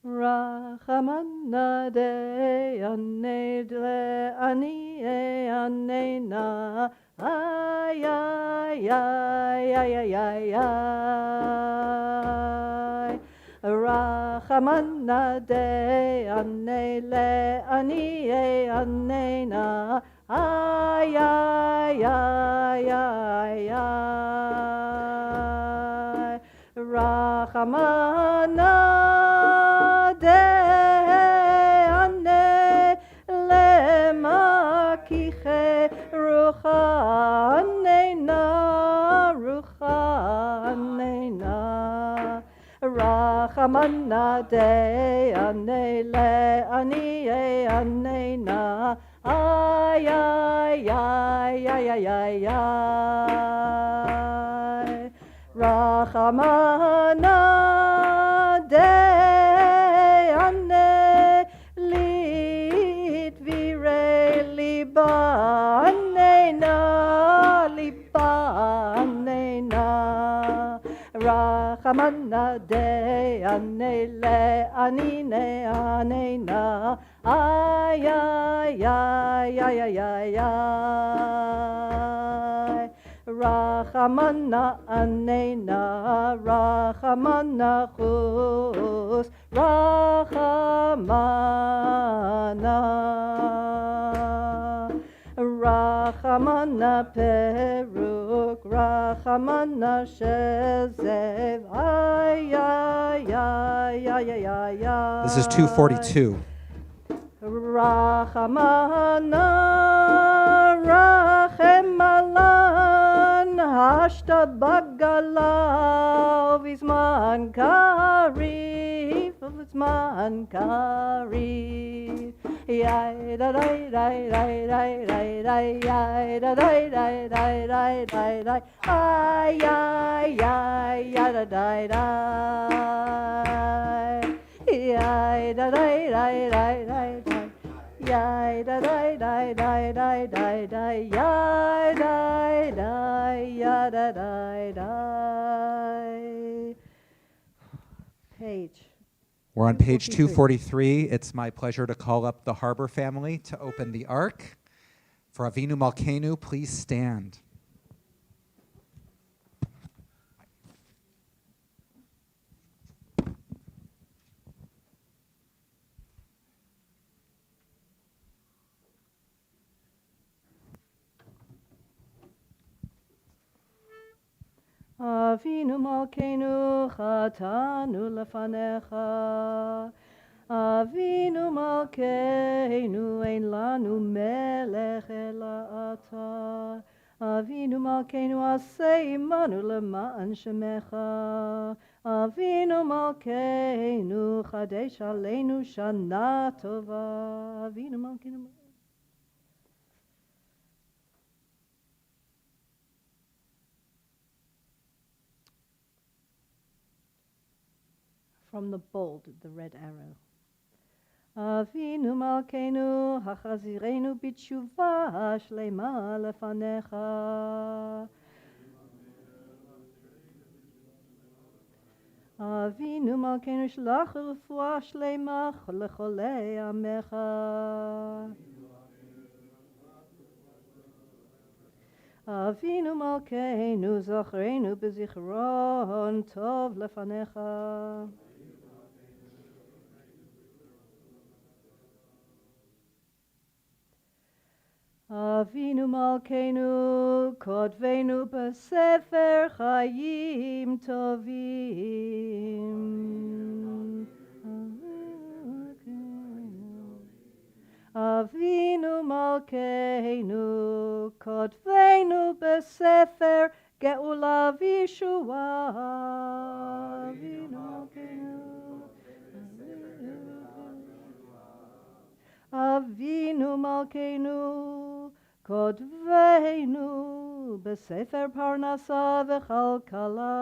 Rachamana Nidre anena ay ay ay ay ay ay ay Rachamana anele anena ay ay ay ay ay Rachamana Rachamana de anele anie anena ay ay ay ay ay ay ay Rachamana de ane lit vire liba anena Rachamana de anele anine anena ay ay ay ay ay ay ay Rachamana anena Rachamana chus Rachamana Rachamana peruk, Rachamana shezev, ay, ay, ay, ay, ay, ay, ay. This is 242. Rachamana, Rachemalan, Hashta bagala, Vizman karif, Vizman karif. Yai da dai dai dai dai dai dai, yai da dai dai dai dai dai dai, ay ay ay ay da dai dai, yai da dai dai dai dai dai, yai da dai dai dai dai dai dai, yai dai dai ya da dai dai. Page. We're on page 243. It's my pleasure to call up the Harbor family to open the Ark. For Avinu Malkeinu, please stand. Avinu Malkeinu chatanu lefanecha. Avinu Malkeinu ein lanu melech ela ata. Avinu Malkeinu aseh imanu leman shemecha. Avinu Malkeinu chadesh aleinu shana tova. Avinu Malkeinu. From the bold, the red arrow. Avinu Malkeinu hachazirenu b'tshuva shlema lefanecha. Avinu Malkeinu shlach refuah shlema lecholei amecha. Avinu Malkeinu zachrenu b'zichron tov lefanecha. Avinu Malkeinu kodvenu b'sefer chayim tovim. Avinu Malkeinu kodvenu b'sefer geula v'yeshua. Avinu Malkeinu. Avinu Malkeinu kodvenu b'sefer parnasa v'chalkala.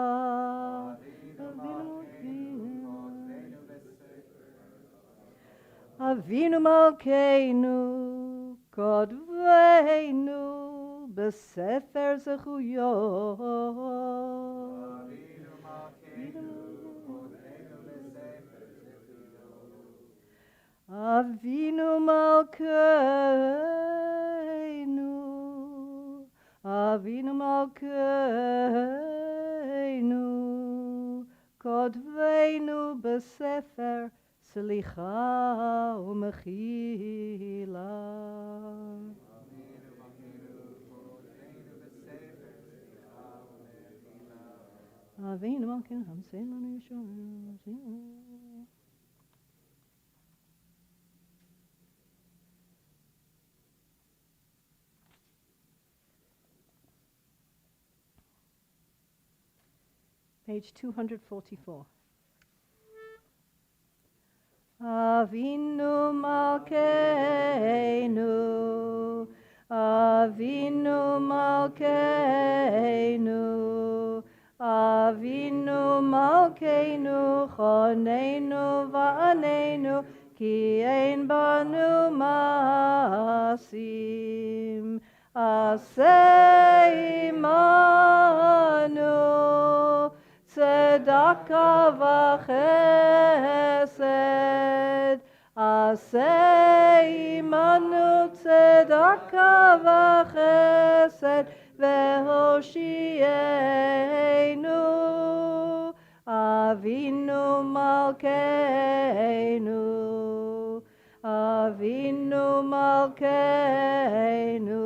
Avinu Malkeinu kodvenu b'sefer zechuyot. Avinu Malkeinu, Avinu Malkeinu, kodvenu b'sefer slicha u'mechila. Avinu Malkeinu, hamsei lanu Yeshua. Page 244. Avinu Malkeinu, Avinu Malkeinu, Avinu Malkeinu, Chonenu va'anenu, ki ein banu masim, aseh imanu, tzedakah v'chesed, aseh imanu tzedakah v'chesed, v'hoshienu, Avinu Malkeinu, Avinu Malkeinu.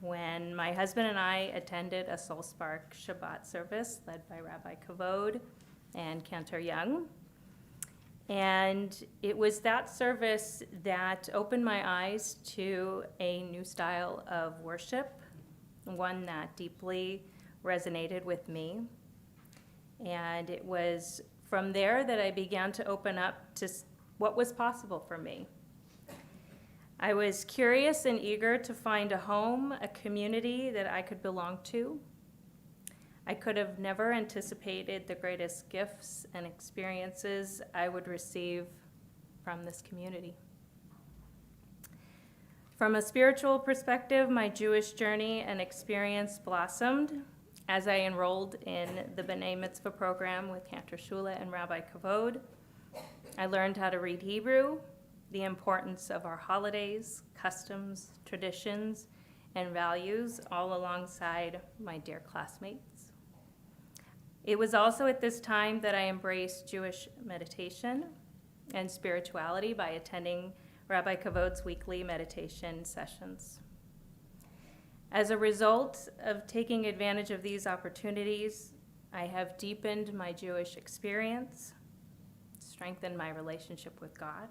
when my husband and I attended a Soul Spark Shabbat service led by Rabbi Kavod and Cantor Young. And it was that service that opened my eyes to a new style of worship, one that deeply resonated with me. And it was from there that I began to open up to what was possible for me. I was curious and eager to find a home, a community that I could belong to. I could have never anticipated the greatest gifts and experiences I would receive from this community. From a spiritual perspective, my Jewish journey and experience blossomed as I enrolled in the B'nai Mitzvah program with Cantor Shula and Rabbi Kavod. I learned how to read Hebrew, the importance of our holidays, customs, traditions, and values, all alongside my dear classmates. It was also at this time that I embraced Jewish meditation and spirituality by attending Rabbi Kavod's weekly meditation sessions. As a result of taking advantage of these opportunities, I have deepened my Jewish experience, strengthened my relationship with God,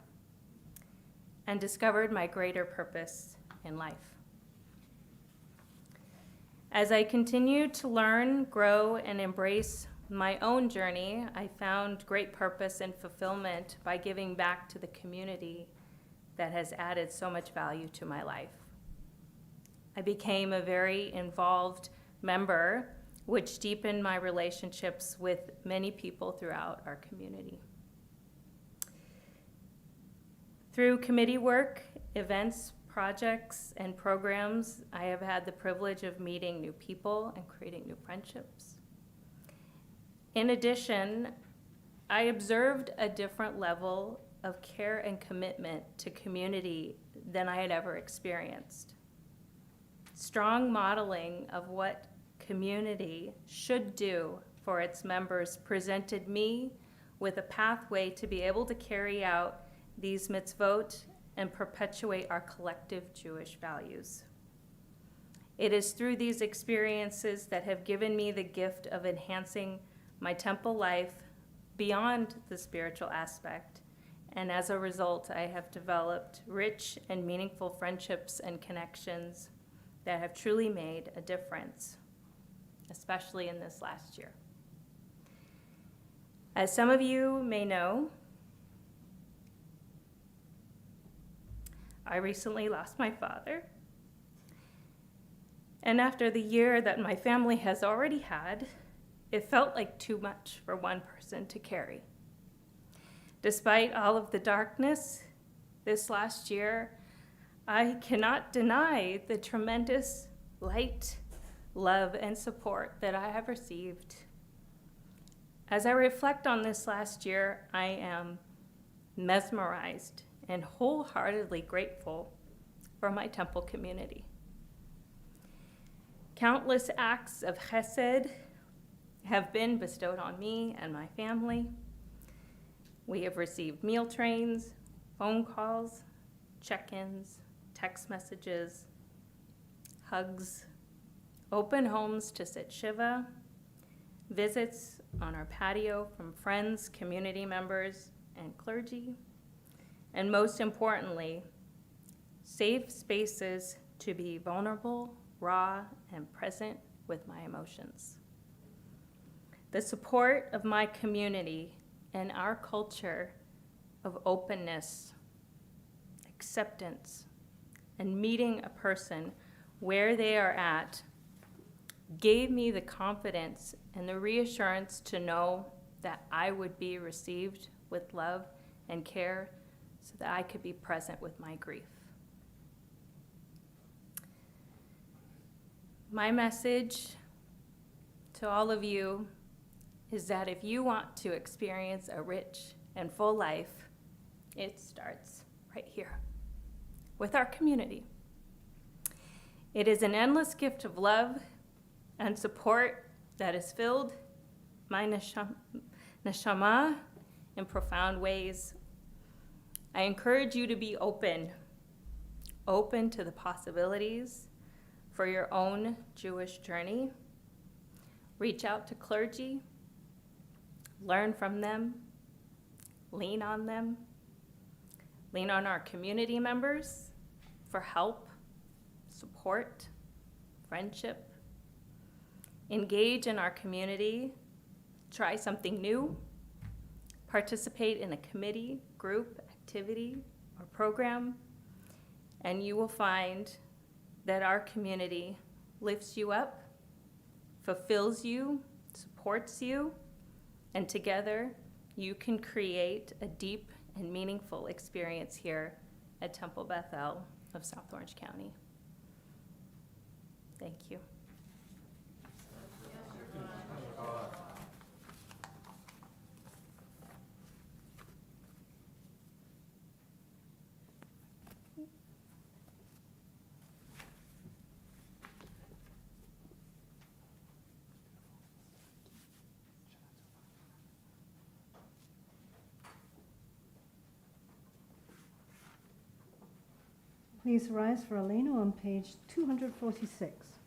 and discovered my greater purpose in life. As I continued to learn, grow, and embrace my own journey, I found great purpose and fulfillment by giving back to the community that has added so much value to my life. I became a very involved member, which deepened my relationships with many people throughout our community. Through committee work, events, projects, and programs, I have had the privilege of meeting new people and creating new friendships. In addition, I observed a different level of care and commitment to community than I had ever experienced. Strong modeling of what community should do for its members presented me with a pathway to be able to carry out these mitzvot and perpetuate our collective Jewish values. It is through these experiences that have given me the gift of enhancing my temple life beyond the spiritual aspect, and as a result, I have developed rich and meaningful friendships and connections that have truly made a difference, especially in this last year. As some of you may know, I recently lost my father. And after the year that my family has already had, it felt like too much for one person to carry. Despite all of the darkness this last year, I cannot deny the tremendous light, love, and support that I have received. As I reflect on this last year, I am mesmerized and wholeheartedly grateful for my temple community. Countless acts of chesed have been bestowed on me and my family. We have received meal trains, phone calls, check-ins, text messages, hugs, open homes to sit shiva, visits on our patio from friends, community members, and clergy, and most importantly, safe spaces to be vulnerable, raw, and present with my emotions. The support of my community and our culture of openness, acceptance, and meeting a person where they are at gave me the confidence and the reassurance to know that I would be received with love and care so that I could be present with my grief. My message to all of you is that if you want to experience a rich and full life, it starts right here with our community. It is an endless gift of love and support that has filled my neshama in profound ways. I encourage you to be open to the possibilities for your own Jewish journey. Reach out to clergy, learn from them, lean on them, lean on our community members for help, support, friendship. Engage in our community, try something new, participate in a committee, group, activity, or program, and you will find that our community lifts you up, fulfills you, supports you, and together you can create a deep and meaningful experience here at Temple Bethel of South Orange County. Thank you. Please rise for Aleinu on page 246.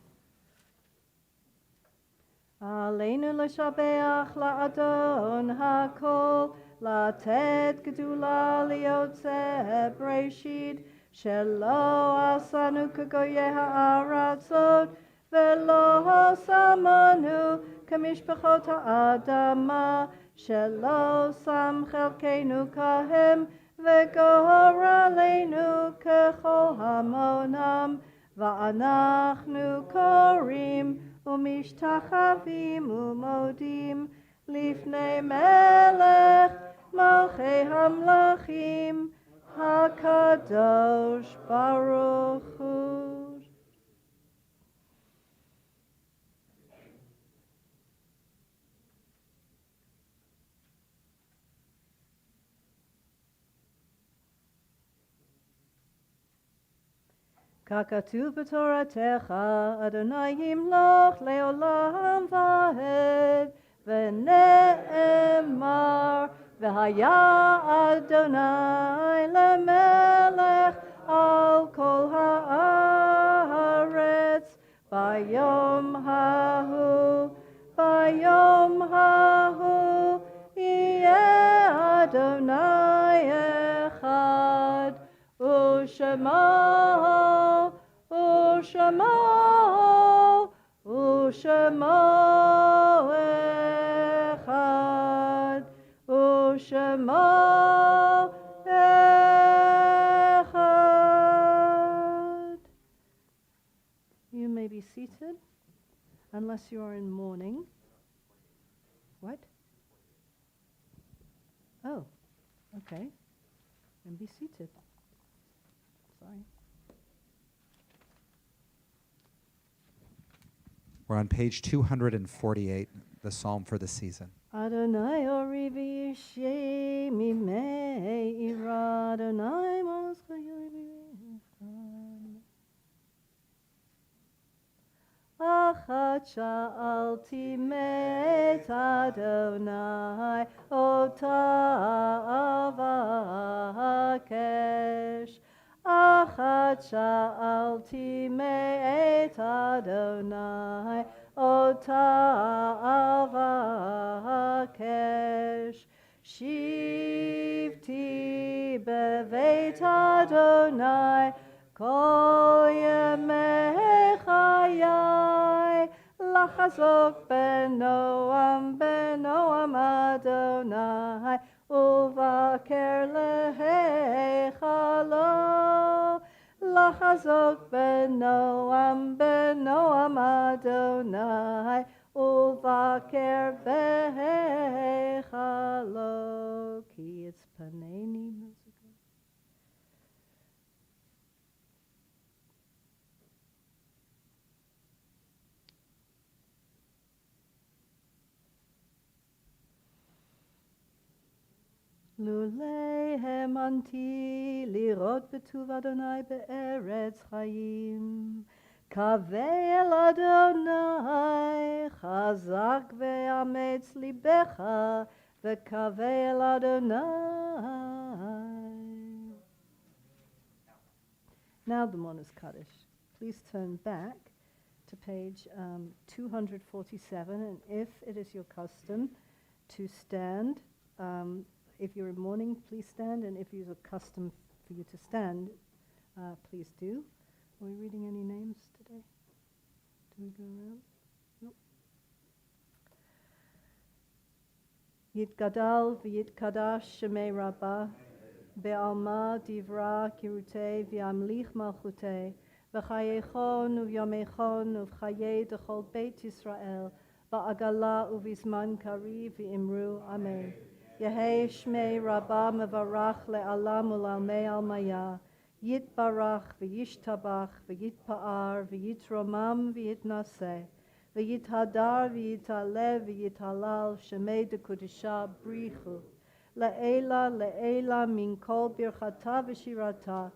Aleinu l'shabeach la'adon ha'kol, la'ted gedula li'yotze breshid, shelo asanu k'goyeh ha'aratzot, velo samanu k'mishpachot ha'adama, shelo sam chelkeinu kahem, וגור עלינו ככל המונם, ואנחנו קוראים ומשתחווים ומודים לפני מלך מלכי המלכים, הקדוש ברוך הוא. ככתוב בתורתך, אדוני ימלוך לעולם ועד, ונאמר, והיה אדוני למלך על כל הארץ, ביום ההוא, יהיה אדוני אחד, ושמו אחד, אחד. You may be seated, unless you are in mourning. What? Oh, okay. Then be seated. Sorry. We're on page 248, the psalm for the season. Adonai orivi shemi meira, Adonai Achat sha'alti met Adonai, ota avakesh. Achat sha'alti met Adonai, ota avakesh. Shivti beveit Adonai, kol yemei chayai, lachazok benoam Adonai, uvaker lehechalo. Lachazok benoam Adonai, uvaker behechalo. Ki it's paneni. לולי האמנתי לראות בטוב אדוני בארץ חיים. קווה אל אדוני, חזק ואמץ ליבך, וקווה אל אדוני. Now the Monas Kaddish. Please turn back to page 247, and if it is your custom to stand, if you're in mourning, please stand, and if it's a custom for you to stand, please do. Are we reading any names today? Do we go around? Nope. Yitgadal v'yitkadash shemei rabbah, be'alma divra kirutei v'yamlich malchutei, v'chayechon u'vyomechon u'v'chayei d'chol beit Yisrael, ba'agala u'vizman kari v'imru, amen. Yehei shmei rabbah mevarach le'alam u'lalmei almaya, Yitbarach v'yishtabach v'yitpa'ar v'yitromam v'yitnaseh, v'yithadar v'yitalev v'yithalal shemei dekudisha brichu, le'ela min kol birchata v'shirata,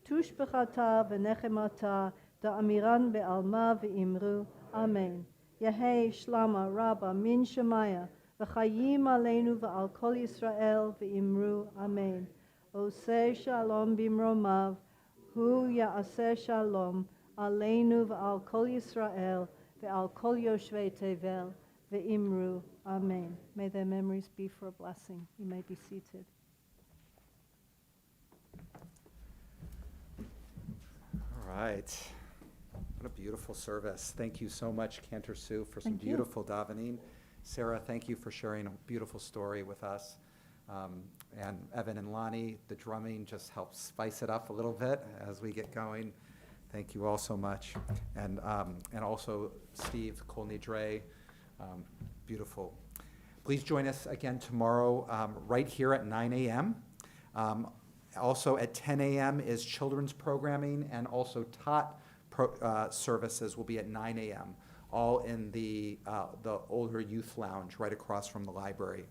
tushbechata v'nechemata, da'amiran be'alma v'imru, amen. Yehei shlama rabba min shemaya, v'chayim aleinu v'al kol Yisrael v'imru, amen. Oseh shalom bimromav, hu ya'aseh shalom, aleinu v'al kol Yisrael, v'al kol yoshvei tevel, v'imru, amen. May their memories be for a blessing. You may be seated. All right. What a beautiful service. Thank you so much, Cantor Sue, for some Thank you. beautiful davening. Sarah, thank you for sharing a beautiful story with us. And Evan and Lonnie, the drumming just helps spice it up a little bit as we get going. Thank you all so much. And also Steve, Kol Nidre, beautiful. Please join us again tomorrow right here at 9 a.m. Also at 10 a.m. is children's programming, and also tot services will be at 9 a.m., all in the older youth lounge right across from the library.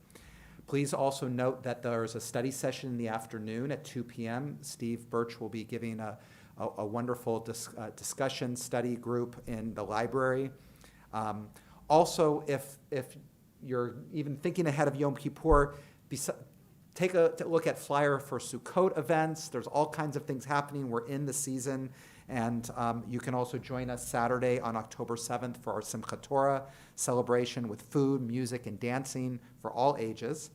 Please also note that there's a study session in the afternoon at 2 p.m. Steve Birch will be giving a wonderful discussion study group in the library. Also, if you're even thinking ahead of Yom Kippur, take a look at flyer for Sukkot events. There's all kinds of things happening. We're in the season. And you can also join us Saturday on October 7th for our Simchat Torah celebration with food, music, and dancing for all ages.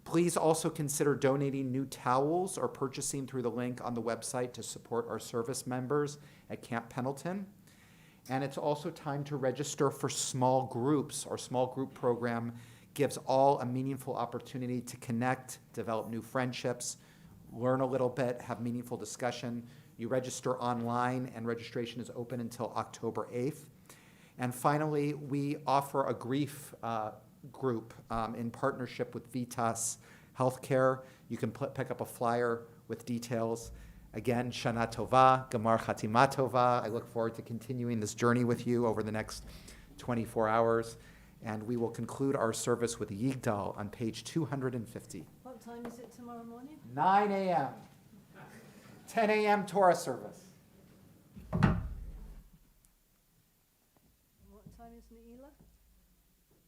Please also consider donating new towels or purchasing through the link on the website to support our service members at Camp Pendleton. And it's also time to register for small groups. Our small group program gives all a meaningful opportunity to connect, develop new friendships, learn a little bit, have meaningful discussion. You register online, and registration is open until October 8th. And finally, we offer a grief group in partnership with Vitas Healthcare. You can pick up a flyer with details. Again, Shana Tova, Gamar Chatima Tova. I look forward to continuing this journey with you over the next 24 hours. And we will conclude our service with Yigdal on page 250. What time is it tomorrow morning? 9 a.m. 10 a.m. Torah service. What time is Ne'ilah?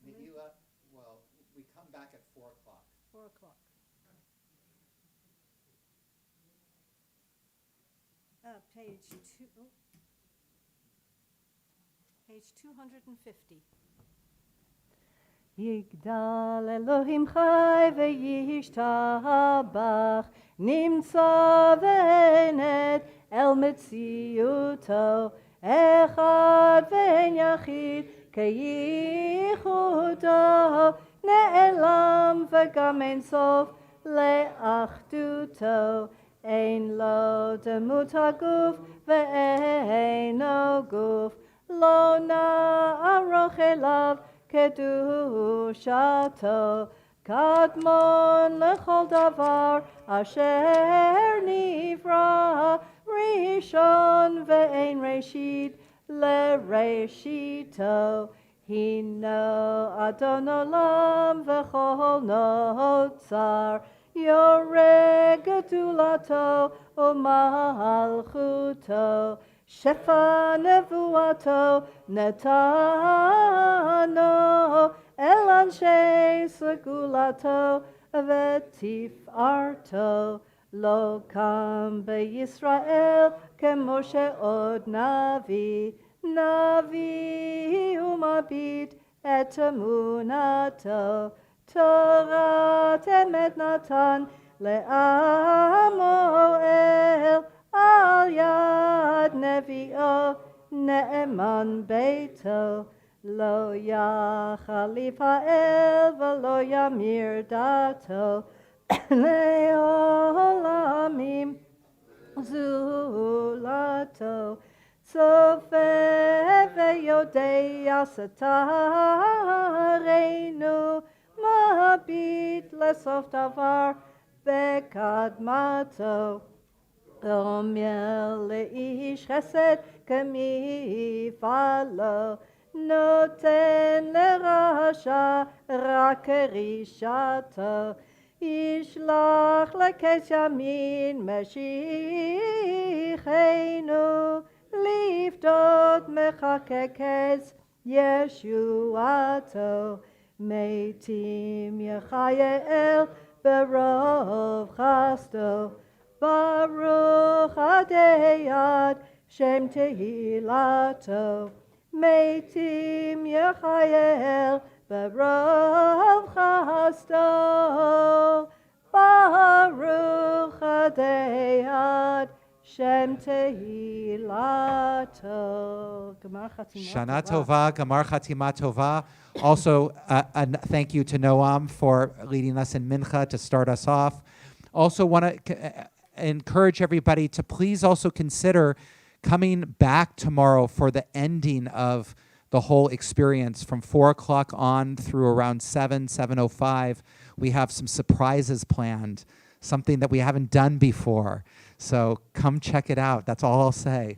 Ne'ilah, well, we come back at 4 o'clock. 4 o'clock. Page 250. Yigdal Elohim chai v'yishtabach, nimtza v'enet el metziuto, echad v'en yachid keyichudo, ne'elam v'gam ein sof le'achduto, ein lo demut haguf ve'eino guf, lo na'aroch elav kedushato, kadmon lechol davar asher nivra, rishon ve'ein reshit lereshito, hino adon olam v'chol notzar, yoreh gedulato u'malchuto, shefa nevuato netano, el anshe segulato v'tifarto, lo kam beYisrael kemoshe od navi, נביא ומביט את אמונתו, תורת אמת נתן לעמו אל, על יד נביאו נאמן ביתו, לא יחליף האל ולא ימיר דתו, לעולמים זולתו. צופה ויודע סתרנו, מביט לסוף דבר בקדמתו. אומר לאיש חסד כמפעלו, נותן לרשע רק רשעתו. ישלח לכס ימין משיחנו, לפדות מחקקת ישועתו. מתים יחיה ברוב חסדו, ברוך עדי עד שם תהילתו. מתים יחיה ברוב חסדו, ברוך עדי עד Shem Tehilato. Gemar Chatima Shana Tova, Gamar Chatima Tova. Also, a thank you to Noam for leading us in Mincha to start us off. Also want to encourage everybody to please also consider coming back tomorrow for the ending of the whole experience from 4 o'clock on through around 7:05. We have some surprises planned, something that we haven't done before. So come check it out. That's all I'll say.